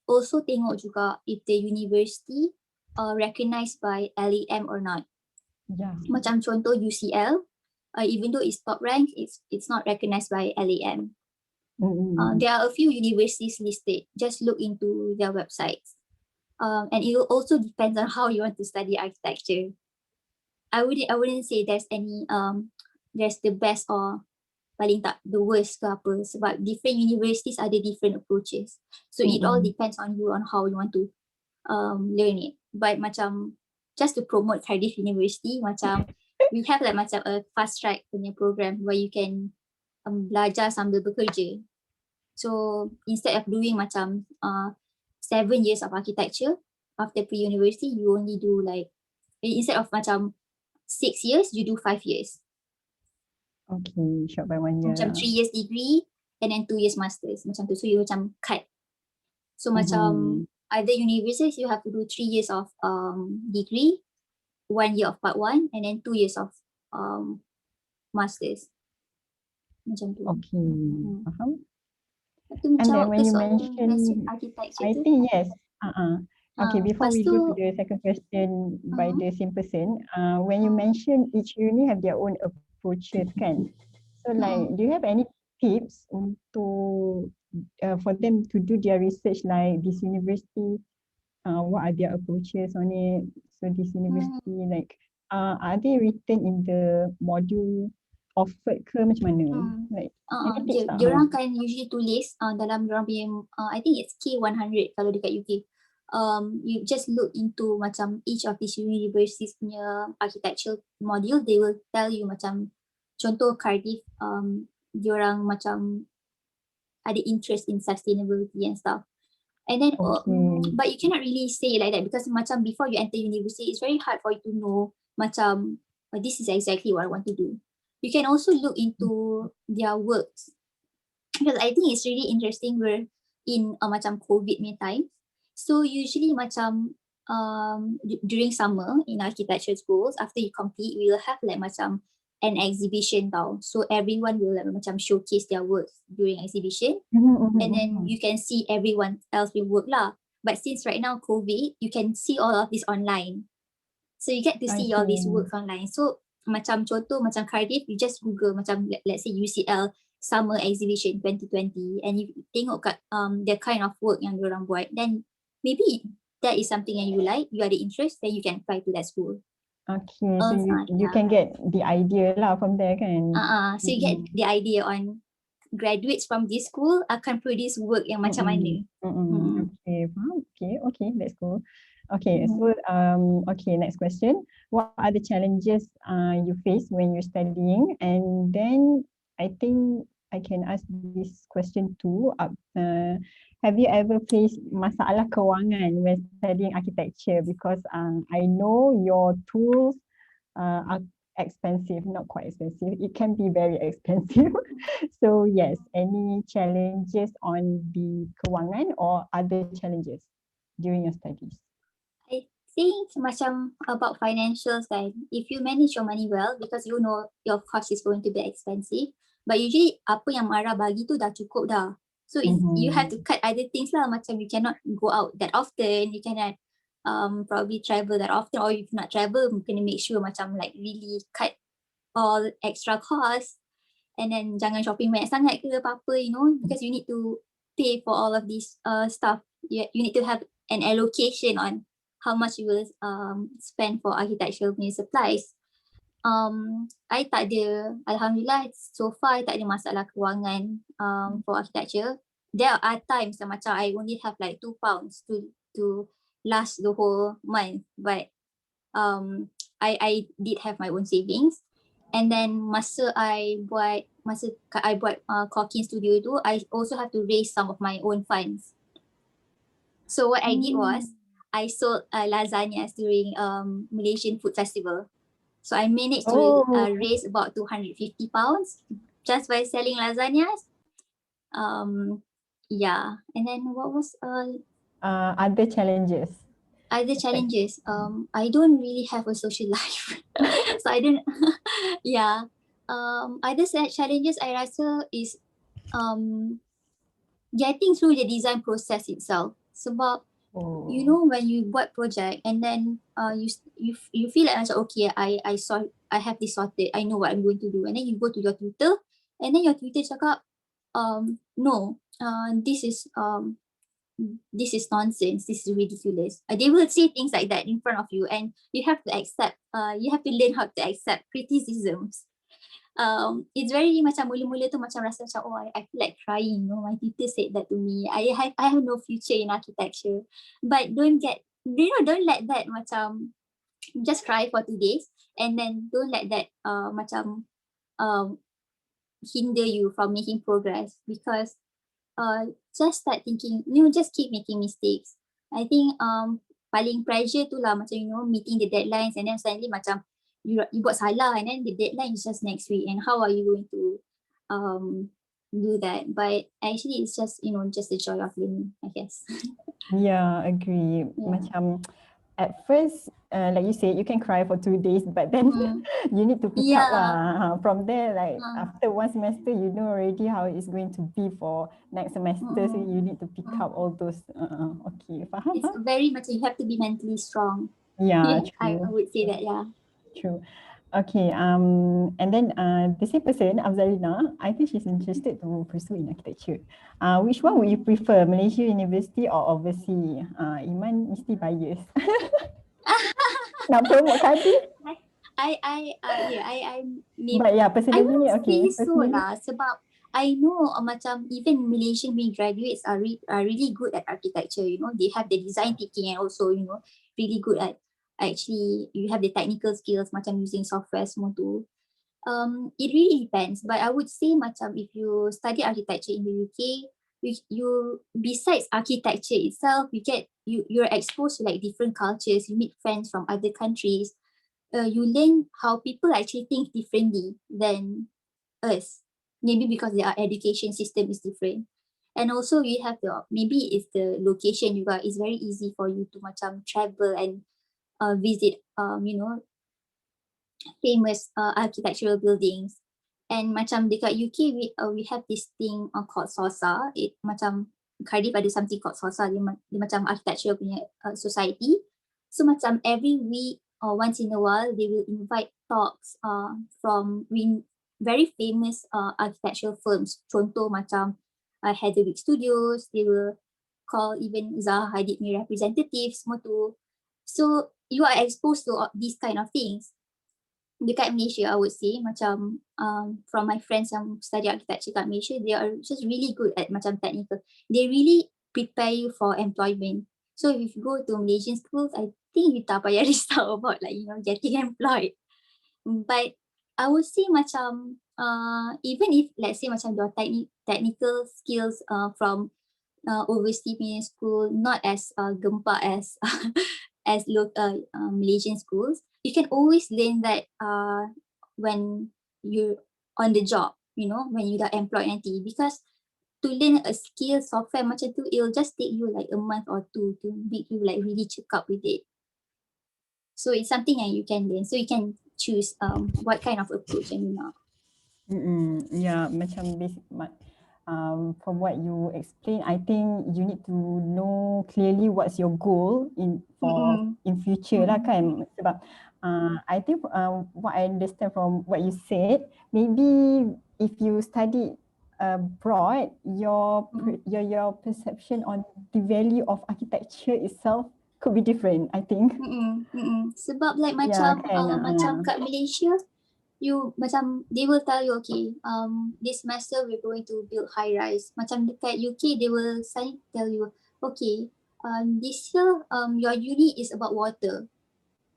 also tengok juga if the university recognized by LAM or not. Yeah. Macam contoh UCL, even though it's top rank, it's not recognized by LAM. There are a few universities listed. Just look into their websites. And it will also depend on how you want to study architecture. I wouldn't say there's any there's the best or paling tak the worst ke apa, sebab different universities ada different approaches. So it all depends on you on how you want to learn it. But macam just to promote Cardiff University, macam we have like macam a fast track punya program where you can belajar sambil bekerja. So instead of doing macam 7 years of architecture after pre-university, you only do like, instead of macam 6 years, you do 5 years. Okay, short by 1 year. Macam 3 years degree and then 2 years masters. Macam tu, so you macam cut. So macam other universities, you have to do 3 years of degree, 1 year of part 1 and then 2 years of masters. Macam tu. Okay, faham. And then when you mention, I think yes. Okay, before we go to the second question by the same person, when you mention each uni have their own approaches kan. So like, do you have any tips untuk for them to do their research, like this university, what are their approaches on it? So this university, like, are they written in the module offered ke macam mana? Like, diorang kan usually tulis dalam diorang punya I think it's K100 kalau dekat UK. You just look into macam each of these universities punya architectural module, they will tell you macam contoh Cardiff, diorang macam ada interest in sustainability and stuff. And then but you cannot really say it like that because macam before you enter university, it's very hard for you to know macam this is exactly what I want to do. You can also look into their works because I think it's really interesting. We're in macam COVID time, so usually macam during summer in architecture schools, after you complete, we will have like macam an exhibition tau. So everyone will like macam showcase their works during exhibition, and then you can see everyone else will work lah. But since right now COVID, you can see all of this online. So you get to see all these Okay. works online. So macam contoh macam Cardiff, you just Google macam let's say UCL Summer Exhibition 2020 and you tengok kat the kind of work yang diorang buat, then maybe that is something yang you like, you ada interest, then you can apply to that school. Okay, so you Yeah. can get the idea lah from there kan. So you get the idea on graduates from this school akan produce work yang macam mana. Okay, faham. Okay, that's cool. Okay, so okay, next question. What are the challenges you face when you're studying? And then I think I can ask this question too. Have you ever faced masalah kewangan when studying architecture? Because I know your tools are expensive, not quite expensive. It can be very expensive. So yes, any challenges on the kewangan or other challenges during your studies? I think macam about financials kan, if you manage your money well, because you know your cost is going to be expensive, but usually apa yang Mara bagi tu dah cukup dah. So you have to cut other things lah, macam you cannot go out that often, you cannot probably travel that often, or if not travel, you can make sure macam like really cut all extra costs, and then jangan shopping banyak sangat ke apa-apa, you know, because you need to pay for all of these stuff. You need to have an allocation on how much you will spend for architectural punya supplies. I tak ada, Alhamdulillah, so far I tak ada masalah kewangan for architecture. There are times macam I only have like £2 to last the whole month, but I did have my own savings. And then masa I buat Corking Studio tu, I also have to raise some of my own funds. So what I did was I sold lasagnas during Malaysian Food Festival. So I managed to raise about £250 just by selling lasagnas. Yeah, and then what was Other challenges? other challenges? I don't really have a social life, so I don't. Yeah. Other challenges I rasa is getting through the design process itself. Sebab you know when you buat project and then you feel like macam okay, I have this sorted, I know what I'm going to do, and then you go to your tutor and then your tutor cakap no, this is nonsense, this is ridiculous. They will say things like that in front of you, and you have to accept, you have to learn how to accept criticisms. It's very macam mula-mula tu macam rasa macam I feel like crying, you know, my teacher said that to me, I have no future in architecture. But don't let that macam just cry for 2 days, and then don't let that macam hinder you from making progress, because just start thinking, you know, just keep making mistakes. I think paling pressure tu lah macam, you know, meeting the deadlines, and then suddenly macam you buat salah, and then the deadline is just next week, and how are you going to do that? But actually it's just, you know, just the joy of learning, I guess. Yeah, agree. Macam at first, like you said, you can cry for 2 days, but then you need to pick up lah. From there, like after one semester, you know already how it's going to be for next semester. So you need to pick up all those. Okay, faham? It's very much, you have to be mentally strong. Yeah, I true. would say that, yeah. True. Okay, and then the same person, Afzalina, I think she's interested to pursue in architecture. Which one would you prefer, Malaysia University or overseas? Iman mesti bias. Nak promote tadi? But yeah, personally, I okay. think so lah, sebab I know macam even Malaysian graduates are really good at architecture, you know, they have the design thinking, and also, you know, really good at actually you have the technical skills macam using software semua tu. It really depends, but I would say macam if you study architecture in the UK, you besides architecture itself, you're exposed to like different cultures, you meet friends from other countries, you learn how people actually think differently than us, maybe because their education system is different. And also you have maybe it's the location juga, it's very easy for you to macam travel and visit you know, famous architectural buildings. And macam dekat UK we have this thing called SOSA. It macam Cardiff ada something called SOSA, dia macam architectural punya society. So macam every week once in a while they will invite talks from very famous architectural firms. Contoh macam Heatherwick Studios, they will call even Zaha Hadid punya representatives semua tu. So you are exposed to these kind of things. Dekat Malaysia, I would say macam from my friends yang study architecture kat Malaysia, they are just really good at macam technical. They really prepare you for employment. So if you go to Malaysian schools, I think you tak payah risau about like getting employed. But I would say macam even if let's say macam your technical skills from overseas punya school not as gempak as as local Malaysian schools, you can always learn that when you're on the job, when you dah employed nanti, because to learn a skill software macam tu, it'll just take you like a month or two to make you like really check up with it. So it's something that you can learn. So you can choose what kind of approach and not. Yeah, macam from what you explained, I think you need to know clearly what's your goal in future lah kan. Sebab I think what I understand from what you said, maybe if you study abroad, your perception on the value of architecture itself could be different, I think. Sebab like macam macam kat Malaysia, you macam they will tell you, okay, this semester we're going to build high rise. Macam dekat UK, they will suddenly tell you, okay, this year your unit is about water.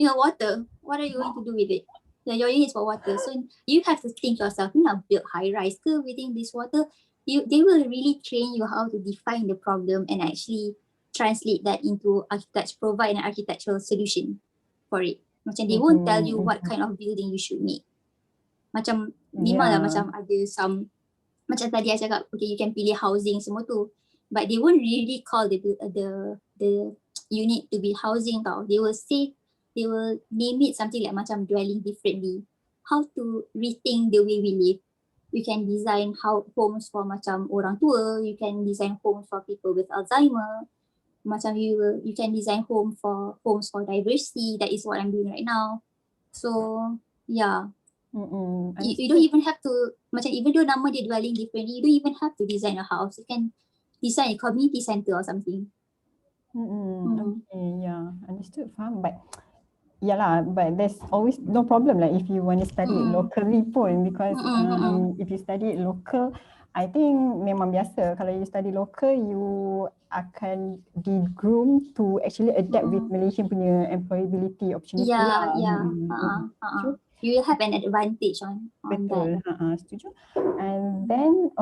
Water, what are you going to do with it? Your unit is about water. So you have to think yourself, you nak build high rise ke within this water? They will really train you how to define the problem and actually translate that into provide an architectural solution for it. Macam they won't tell you what kind of building you should make. Macam memanglah macam ada some, macam tadi I cakap, okay, you can pilih housing semua tu, but they won't really call the unit to be housing tau. They will name it something like macam dwelling differently. How to rethink the way we live. You can design homes for macam orang tua, you can design homes for people with Alzheimer, macam you can design homes for diversity. That is what I'm doing right now. So yeah. You don't even have to, macam even though nama dia dwelling differently, you don't even have to design a house. You can design a community center or something. Okay, yeah, understood, faham. But but there's always no problem if you want to study it locally pun, because if you study it local, I think memang biasa kalau you study local, you akan be groomed to actually adapt with Malaysian punya employability opportunity lah. You will have an advantage on Betul, that. setuju. And then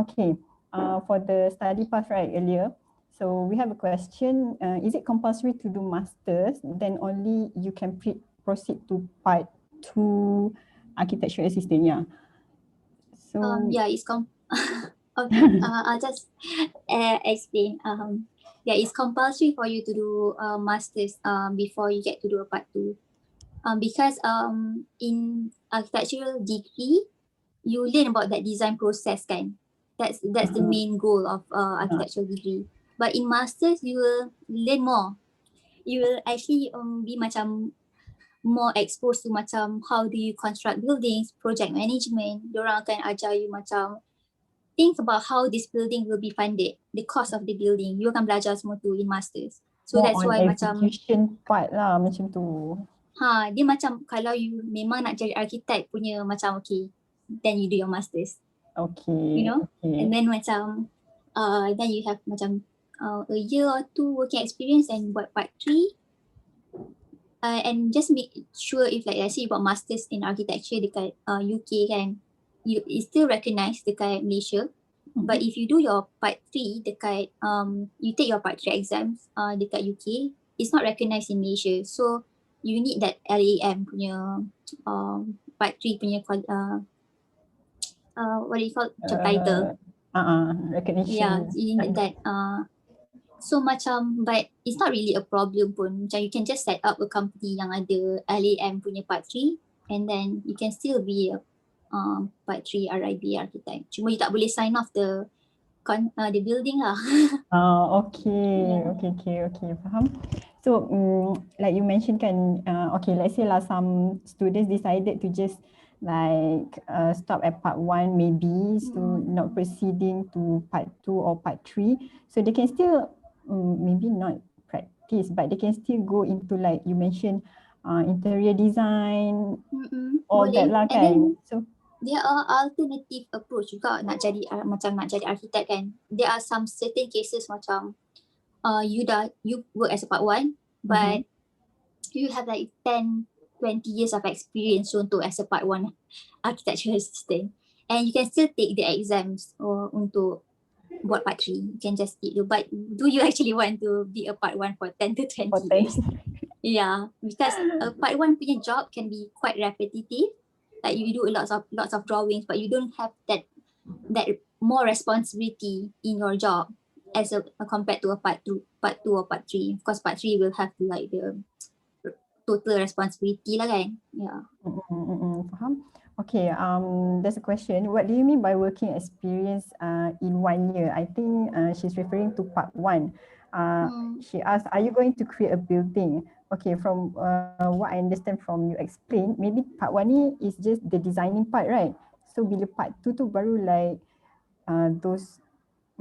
for the study path right earlier, so we have a question, is it compulsory to do masters, then only you can proceed to part 2 architecture assistant? So it's okay, I'll just explain. It's compulsory for you to do masters before you get to do a part 2. Because in architectural degree, you learn about that design process kan. That's the main goal of architectural degree. But in masters, you will learn more. You will actually be macam more exposed to macam how do you construct buildings, project management. Diorang akan ajar you macam think about how this building will be funded, the cost of the building. You akan belajar semua tu in masters. So more that's on why execution part lah macam tu. Dia macam kalau you memang nak jadi arkitek punya macam okay, then you do your masters. Okay. And then macam then you have macam a year or 2 working experience and buat part 3. And just make sure if like let's say you got masters in architecture dekat UK kan, it's still recognised dekat Malaysia. But if you do your part 3 dekat you take your part 3 exams dekat UK, it's not recognised in Malaysia. So you need that LAM punya part 3 punya what do you call job title? Recognition. You need that. So macam, but it's not really a problem pun. Macam you can just set up a company yang ada LAM punya part 3, and then you can still be a part 3 RIB architect. Cuma you tak boleh sign off the building lah. Okay, faham. So like you mentioned kan, okay, let's say lah some students decided to just like stop at part 1 maybe, so not proceeding to part 2 or part 3. So they can still maybe not practice, but they can still go into like you mentioned interior design, all that Boleh. lah And then kan. So there are alternative approach juga nak jadi macam nak jadi architect kan. There are some certain cases macam you work as a part 1 but you have like 10-20 years of experience untuk as a part 1 architecture assistant, and you can still take the exams or untuk buat part 3. You can just take, but do you actually want to be a part 1 for 10 to 20 years? Yeah, because a part 1 punya job can be quite repetitive. Like you do lots of drawings, but you don't have that more responsibility in your job as compared to a part 2 or part 3. Of course, part 3 will have like the total responsibility lah kan. Yeah. Faham. Okay, there's a question. What do you mean by working experience in 1 year? I think she's referring to part 1. She asked, are you going to create a building? Okay, from what I understand from you explain, maybe part 1 ni is just the designing part, right? So bila part 2 tu baru like those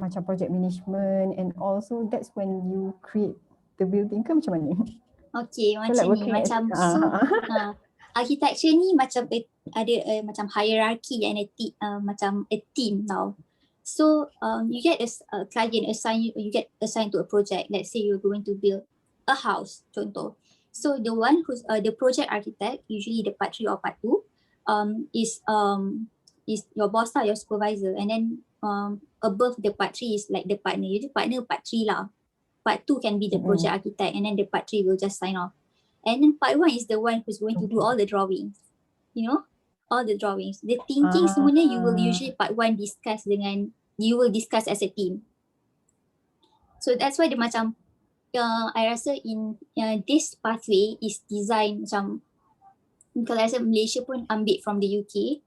macam project management, and also that's when you create the building ke macam mana? Okay, So macam like ni. working Macam architecture ni macam ada macam hierarchy and macam a team tau. So you get a client you get assigned to a project. Let's say you're going to build a house, contoh. So the one who's the project architect, usually the part 3 or part 2, is your boss lah, your supervisor, and then above the part 3 is like the partner. Jadi partner part 3 lah. Part 2 can be the project architect, and then the part 3 will just sign off. And then part 1 is the one who's going to do all the drawings. You know, all the drawings. The thinking sebenarnya you will usually part 1 you will discuss as a team. So that's why the macam I rasa in this pathway is design macam, kalau rasa Malaysia pun ambil from the UK.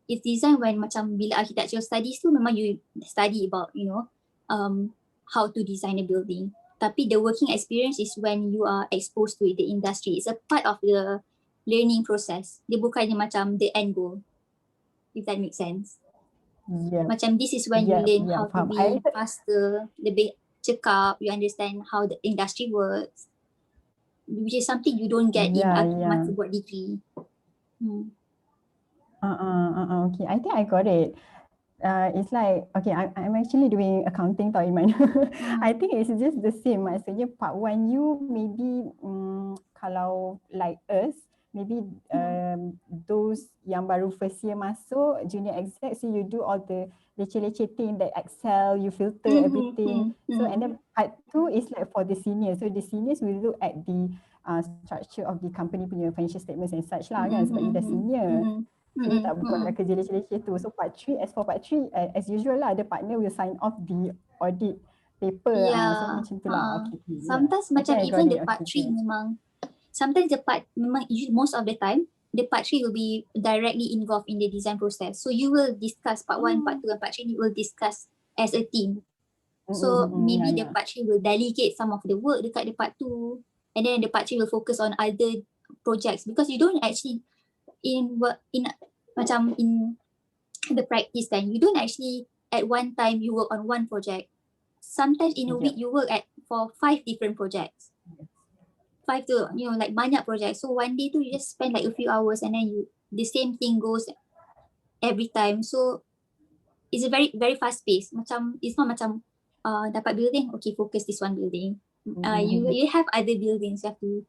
It's design when macam bila architectural studies tu memang you study about how to design a building. Tapi the working experience is when you are exposed to the industry. It's a part of the learning process. Dia bukannya macam the end goal, if that makes sense. Yeah. Macam this is when you learn how to be faster, lebih cekap, you understand how the industry works, which is something you don't get in masa buat degree. Okay, I think I got it. It's like, okay, I'm actually doing accounting tau, Iman. I think it's just the same. Maksudnya part 1 you maybe kalau like us, maybe those yang baru first year masuk, junior exec, so you do all the leceh-leceh thing, that Excel, you filter everything. So and then part 2 is like for the seniors. So the seniors will look at the structure of the company punya financial statements and such lah kan, sebab you dah senior. So you tak buat kerja leceh-leceh tu. So part 3, as for part 3, as usual lah, the partner will sign off the audit paper. So macam tu lah. Okay. Sometimes macam even the part 3 memang, sometimes the part memang most of the time, the part 3 will be directly involved in the design process. So you will discuss part 1, part 2 and part 3, you will discuss as a team. So maybe the part 3 will delegate some of the work dekat the part 2, and then the part 3 will focus on other projects, because you don't actually in the practice then you don't actually at one time you work on one project. Sometimes in a week you work for 5 different projects. 5 to like banyak projects. So one day tu you just spend like a few hours, and then the same thing goes every time. So it's a very very fast pace. Macam it's not macam dapat building, okay, focus this one building. You have other buildings you have to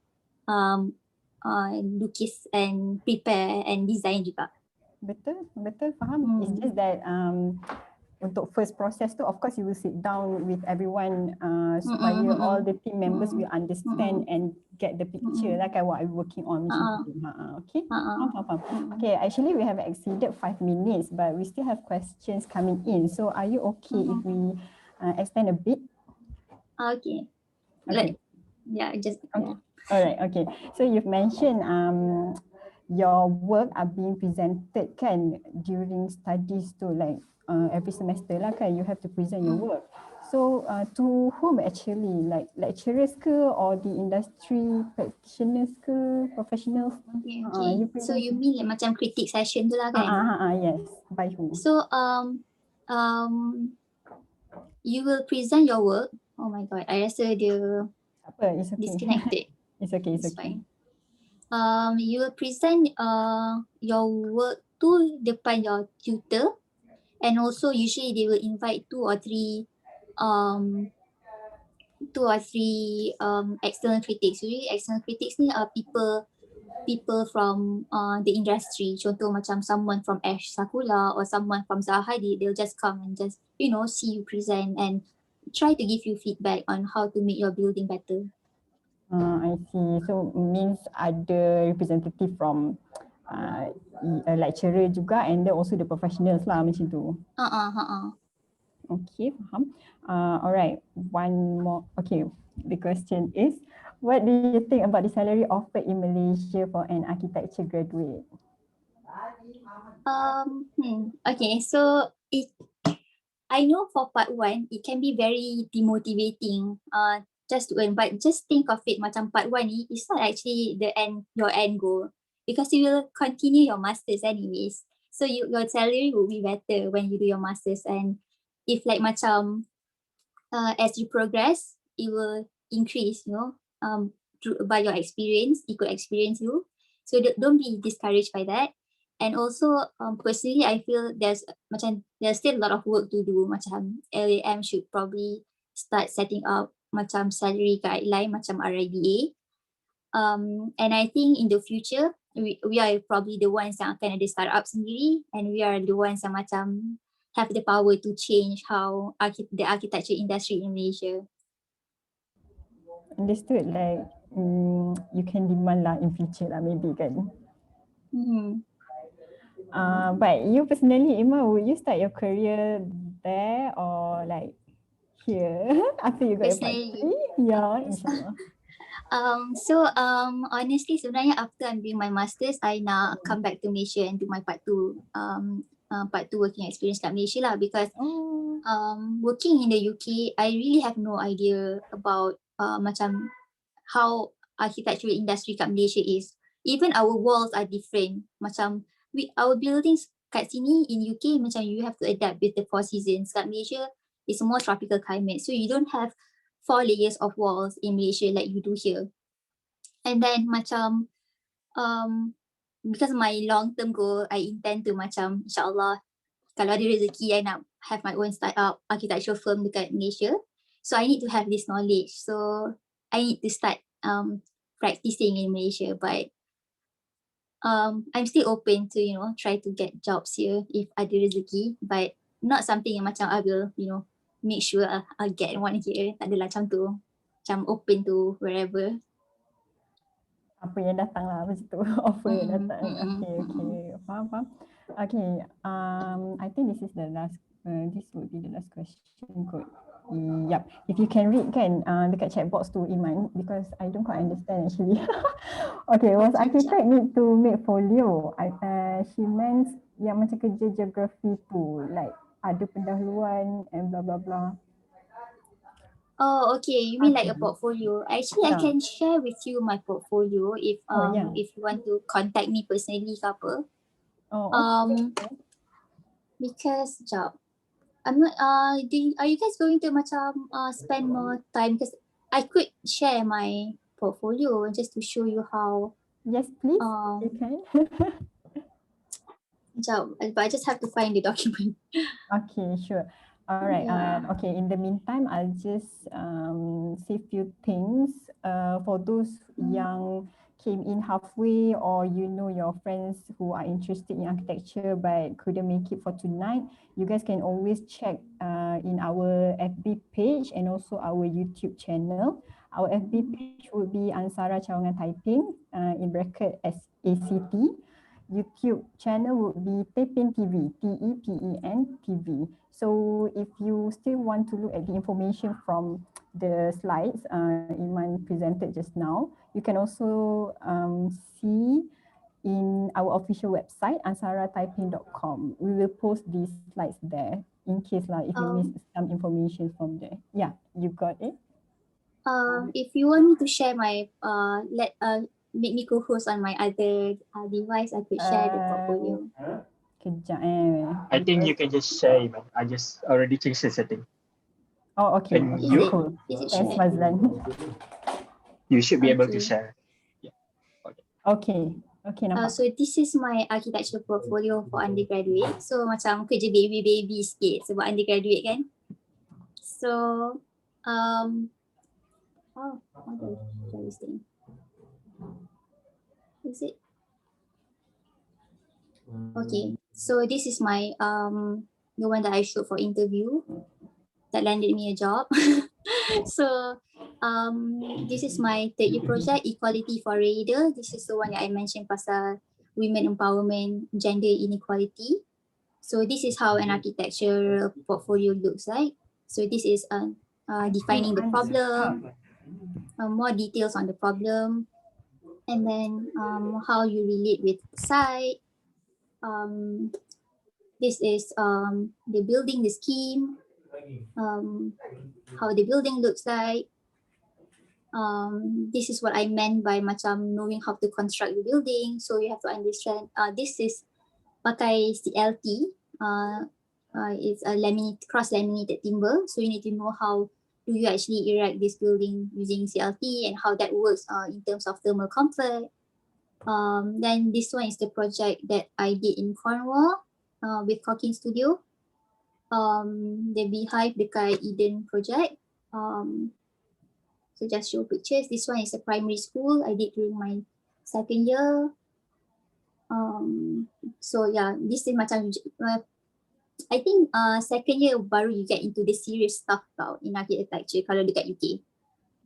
lukis and prepare and design juga. Betul, faham. It's just that untuk first process tu, of course you will sit down with everyone supaya all the team members will understand and get the picture lah kan what I'm working on. Okay, faham. Okay, actually we have exceeded 5 minutes, but we still have questions coming in. So are you okay if we extend a bit? Okay. Just okay. Alright, okay. So you've mentioned your work are being presented kan during studies tu, like every semester lah kan, you have to present your work. So So to whom actually, like lecturers ke or the industry practitioners ke, professionals? Okay. You So present. you mean like macam critic session tu lah kan? Yes. By who? So you will present your work. Oh my god, I rasa dia Apa? It's okay. disconnected. It's okay. It's fine. You will present your work to depan your tutor, and also usually they will invite two or three external critics. Usually external critics ni are people from the industry. Contoh macam someone from Ash Sakula or someone from Zahadi, they'll just come and just see you present and try to give you feedback on how to make your building better. I see. So means ada representative from a lecturer juga and then also the professionals lah macam tu. Okay, faham. Alright, one more. Okay, the question is, what do you think about the salary offered in Malaysia for an architecture graduate? Okay, so I know for part one, it can be very demotivating just to earn, but just think of it macam part one ni, it's not actually your end goal, because you will continue your masters anyways. So your salary will be better when you do your masters, and if like macam as you progress, it will increase, by your experience, it could experience you. So don't be discouraged by that. And also, personally, I feel there's still a lot of work to do. Macam LAM should probably start setting up macam salary guideline macam RIBA. And I think in the future, we are probably the ones yang akan ada startup sendiri, and we are the ones yang macam have the power to change how the architecture industry in Malaysia. Understood, like you can demand lah in future lah maybe kan. But you personally, Iman, would you start your career there or like here after you got your part 3? Yeah, insyaAllah. Honestly, sebenarnya after I'm doing my masters, I nak come back to Malaysia and do my part 2 working experience kat Malaysia lah, because working in the UK, I really have no idea about macam how architectural industry kat Malaysia is. Even our walls are different. Macam our buildings kat sini in UK, macam you have to adapt with the 4 seasons. Kat Malaysia, it's a more tropical climate, so you don't have 4 layers of walls in Malaysia like you do here. And then macam because my long term goal, I intend to macam insyaAllah kalau ada rezeki, I nak have my own startup architectural firm dekat Malaysia. So I need to have this knowledge. So I need to start practicing in Malaysia, but I'm still open to try to get jobs here if ada rezeki, but not something yang macam I will make sure I'll get one here. Tak adalah macam tu. Macam open to wherever. Apa yang datang lah macam tu. Offer yang datang. Okay. Faham. Okay, I think this is the last, this would be the last question kot. Yup. If you can read kan dekat chat box tu Iman, because I don't quite understand actually. Okay, was architect need to make folio? She meant yang macam kerja geografi tu, like ada pendahuluan and blah blah blah. Oh, okay. You mean like a portfolio? Actually, I can share with you my portfolio if you want to contact me personally ke apa. Because I'm not. Are you guys going to macam spend more time? Because I could share my portfolio just to show you how. Yes, please. You can. But I just have to find the document. Okay, sure. All right. Okay. In the meantime, I'll just say few things for those yang came in halfway, or your friends who are interested in architecture but couldn't make it for tonight. You guys can always check in our FB page and also our YouTube channel. Our FB page would be ANSARA Cawangan Typing in bracket ACT. YouTube channel would be TEPEN TV, TEPEN TV. So if you still want to look at the information from the slides Iman presented just now, you can also see in our official website, ansaratyping.com. We will post these slides there. in case lah, if you miss some information from there. Yeah, you got it. If you want me to share my make me co-host on my other device, I could share the portfolio. Kejap I think you can just share, Iman. I just already changed the setting. Oh, okay. And Okay, you? cool. Is it Thanks, shared? Mazlan. You should be able to Okay. share. Okay. Okay, nampak. So this is my architecture portfolio for undergraduate. So macam kerja baby sikit sebab undergraduate kan. So how do I share this thing? Is it? Okay. So this is my the one that I showed for interview that landed me a job. So this is my third year project, Equality for Raider. This is the one that I mentioned pasal women empowerment, gender inequality. So this is how an architecture portfolio looks like. So this is defining the problem, more details on the problem, and then how you relate with site. This is the building, the scheme, how the building looks like. This is what I meant by macam knowing how to construct the building. So you have to understand this is pakai CLT. It's a cross-laminated timber. So you need to know how do you actually erect this building using CLT and how that works in terms of thermal comfort. Then this one is the project that I did in Cornwall with Cocking Studio. The beehive dekat Eden project. So just show pictures. This one is a primary school I did during my second year. So yeah, this is macam I think second year baru you get into the serious stuff tau in architecture kalau dekat UK.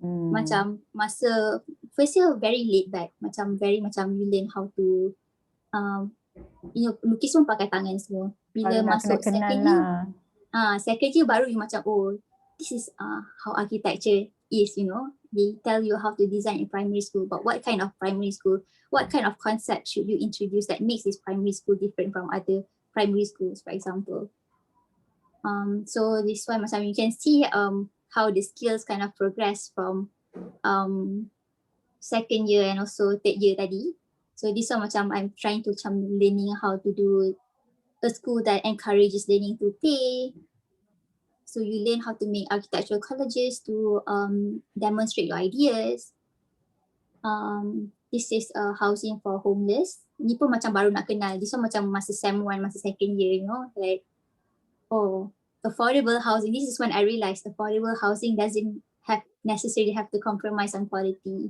Macam masa first year very laid back, macam very macam you learn how to lukis pun pakai tangan semua. Bila masuk second year, second year baru you macam this is how architecture is, they tell you how to design in primary school, but what kind of primary school, what kind of concept should you introduce that makes this primary school different from other primary schools, for example. So this one macam you can see how the skills kind of progress from second year and also third year tadi. So this one macam I'm trying to learning how to do a school that encourages learning to play. So you learn how to make architectural colleges to demonstrate your ideas. This is a housing for homeless. Ni pun macam baru nak kenal. This one macam masa sem 1, masa second year, like, affordable housing. This is when I realized affordable housing doesn't necessarily have to compromise on quality.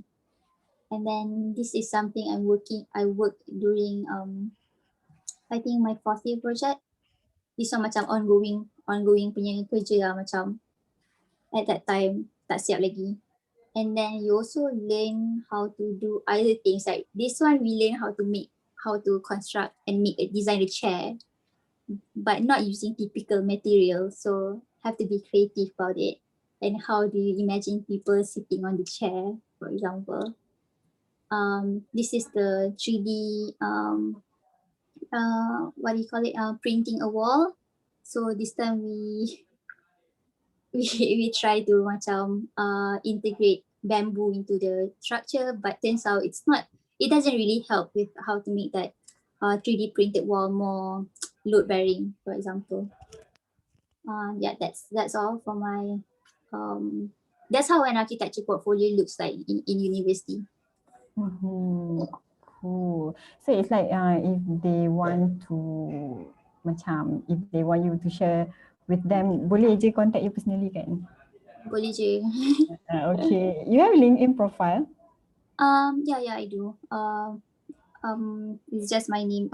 And then this is something I worked during I think my 4th year project. This one macam ongoing punya kerja lah, macam at that time tak siap lagi. And then you also learn how to do other things like this one. We learn how to construct and design a chair, but not using typical materials. So have to be creative about it. And how do you imagine people sitting on the chair, for example? This is the 3D what do you call it? Printing a wall. So this time we try to macam integrate bamboo into the structure, but turns out it doesn't really help with how to make that 3D printed wall more load bearing, for example. Yeah, that's all for my that's how an architecture portfolio looks like in university. Cool. So it's like if they want you to share with them, boleh je contact you personally kan? Boleh je. Okay. You have a LinkedIn profile? Yeah, I do. It's just my name,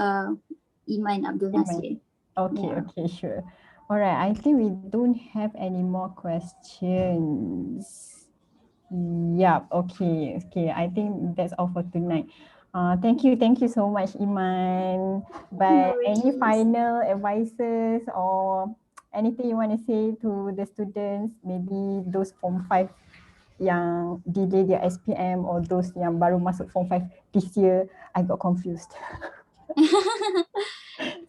Iman Abdul Nasir. Okay, Yeah. Okay, sure. All right, I think we don't have any more questions. Yep, okay. I think that's all for tonight. Thank you so much, Iman. But any final advices or anything you want to say to the students, maybe those Form 5 yang delay their SPM or those yang baru masuk Form 5 this year? I got confused.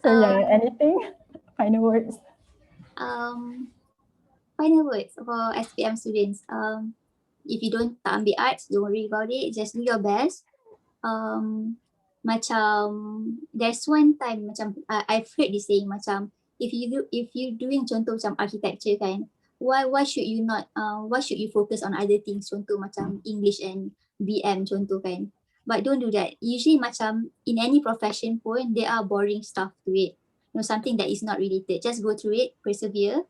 So anything? Final words? Final words for SPM students. If you don't tak ambil arts, don't worry about it. Just do your best. Macam there's one time macam I've heard this saying macam if you doing contoh macam architecture kan, why should you not why should you focus on other things, contoh macam English and BM contoh kan. But don't do that. Usually macam in any profession pun there are boring stuff to it. You know, something that is not related. Just go through it, persevere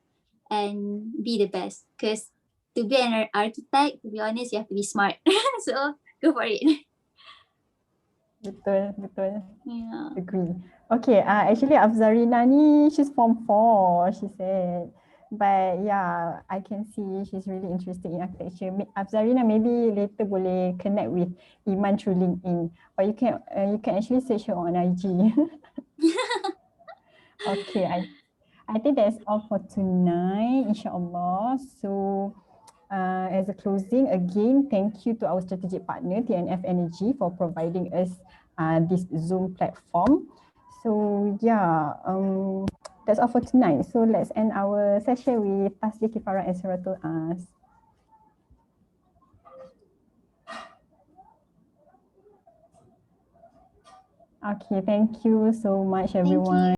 and be the best. Because to be an architect, to be honest, you have to be smart. So go for it. Betul. Yeah. Agree. Okay, actually Afzarina ni, she's form 4, she said. But yeah, I can see she's really interested in architecture. Afzarina, maybe later boleh connect with Iman through LinkedIn. Or you can actually search her on IG. Okay, I think that's all for tonight, insyaAllah. So as a closing, again, thank you to our strategic partner, TNF Energy, for providing us this Zoom platform. So yeah, that's all for tonight. So let's end our session with Tasbih Kifarah and Suratul As. Okay, thank you so much, everyone.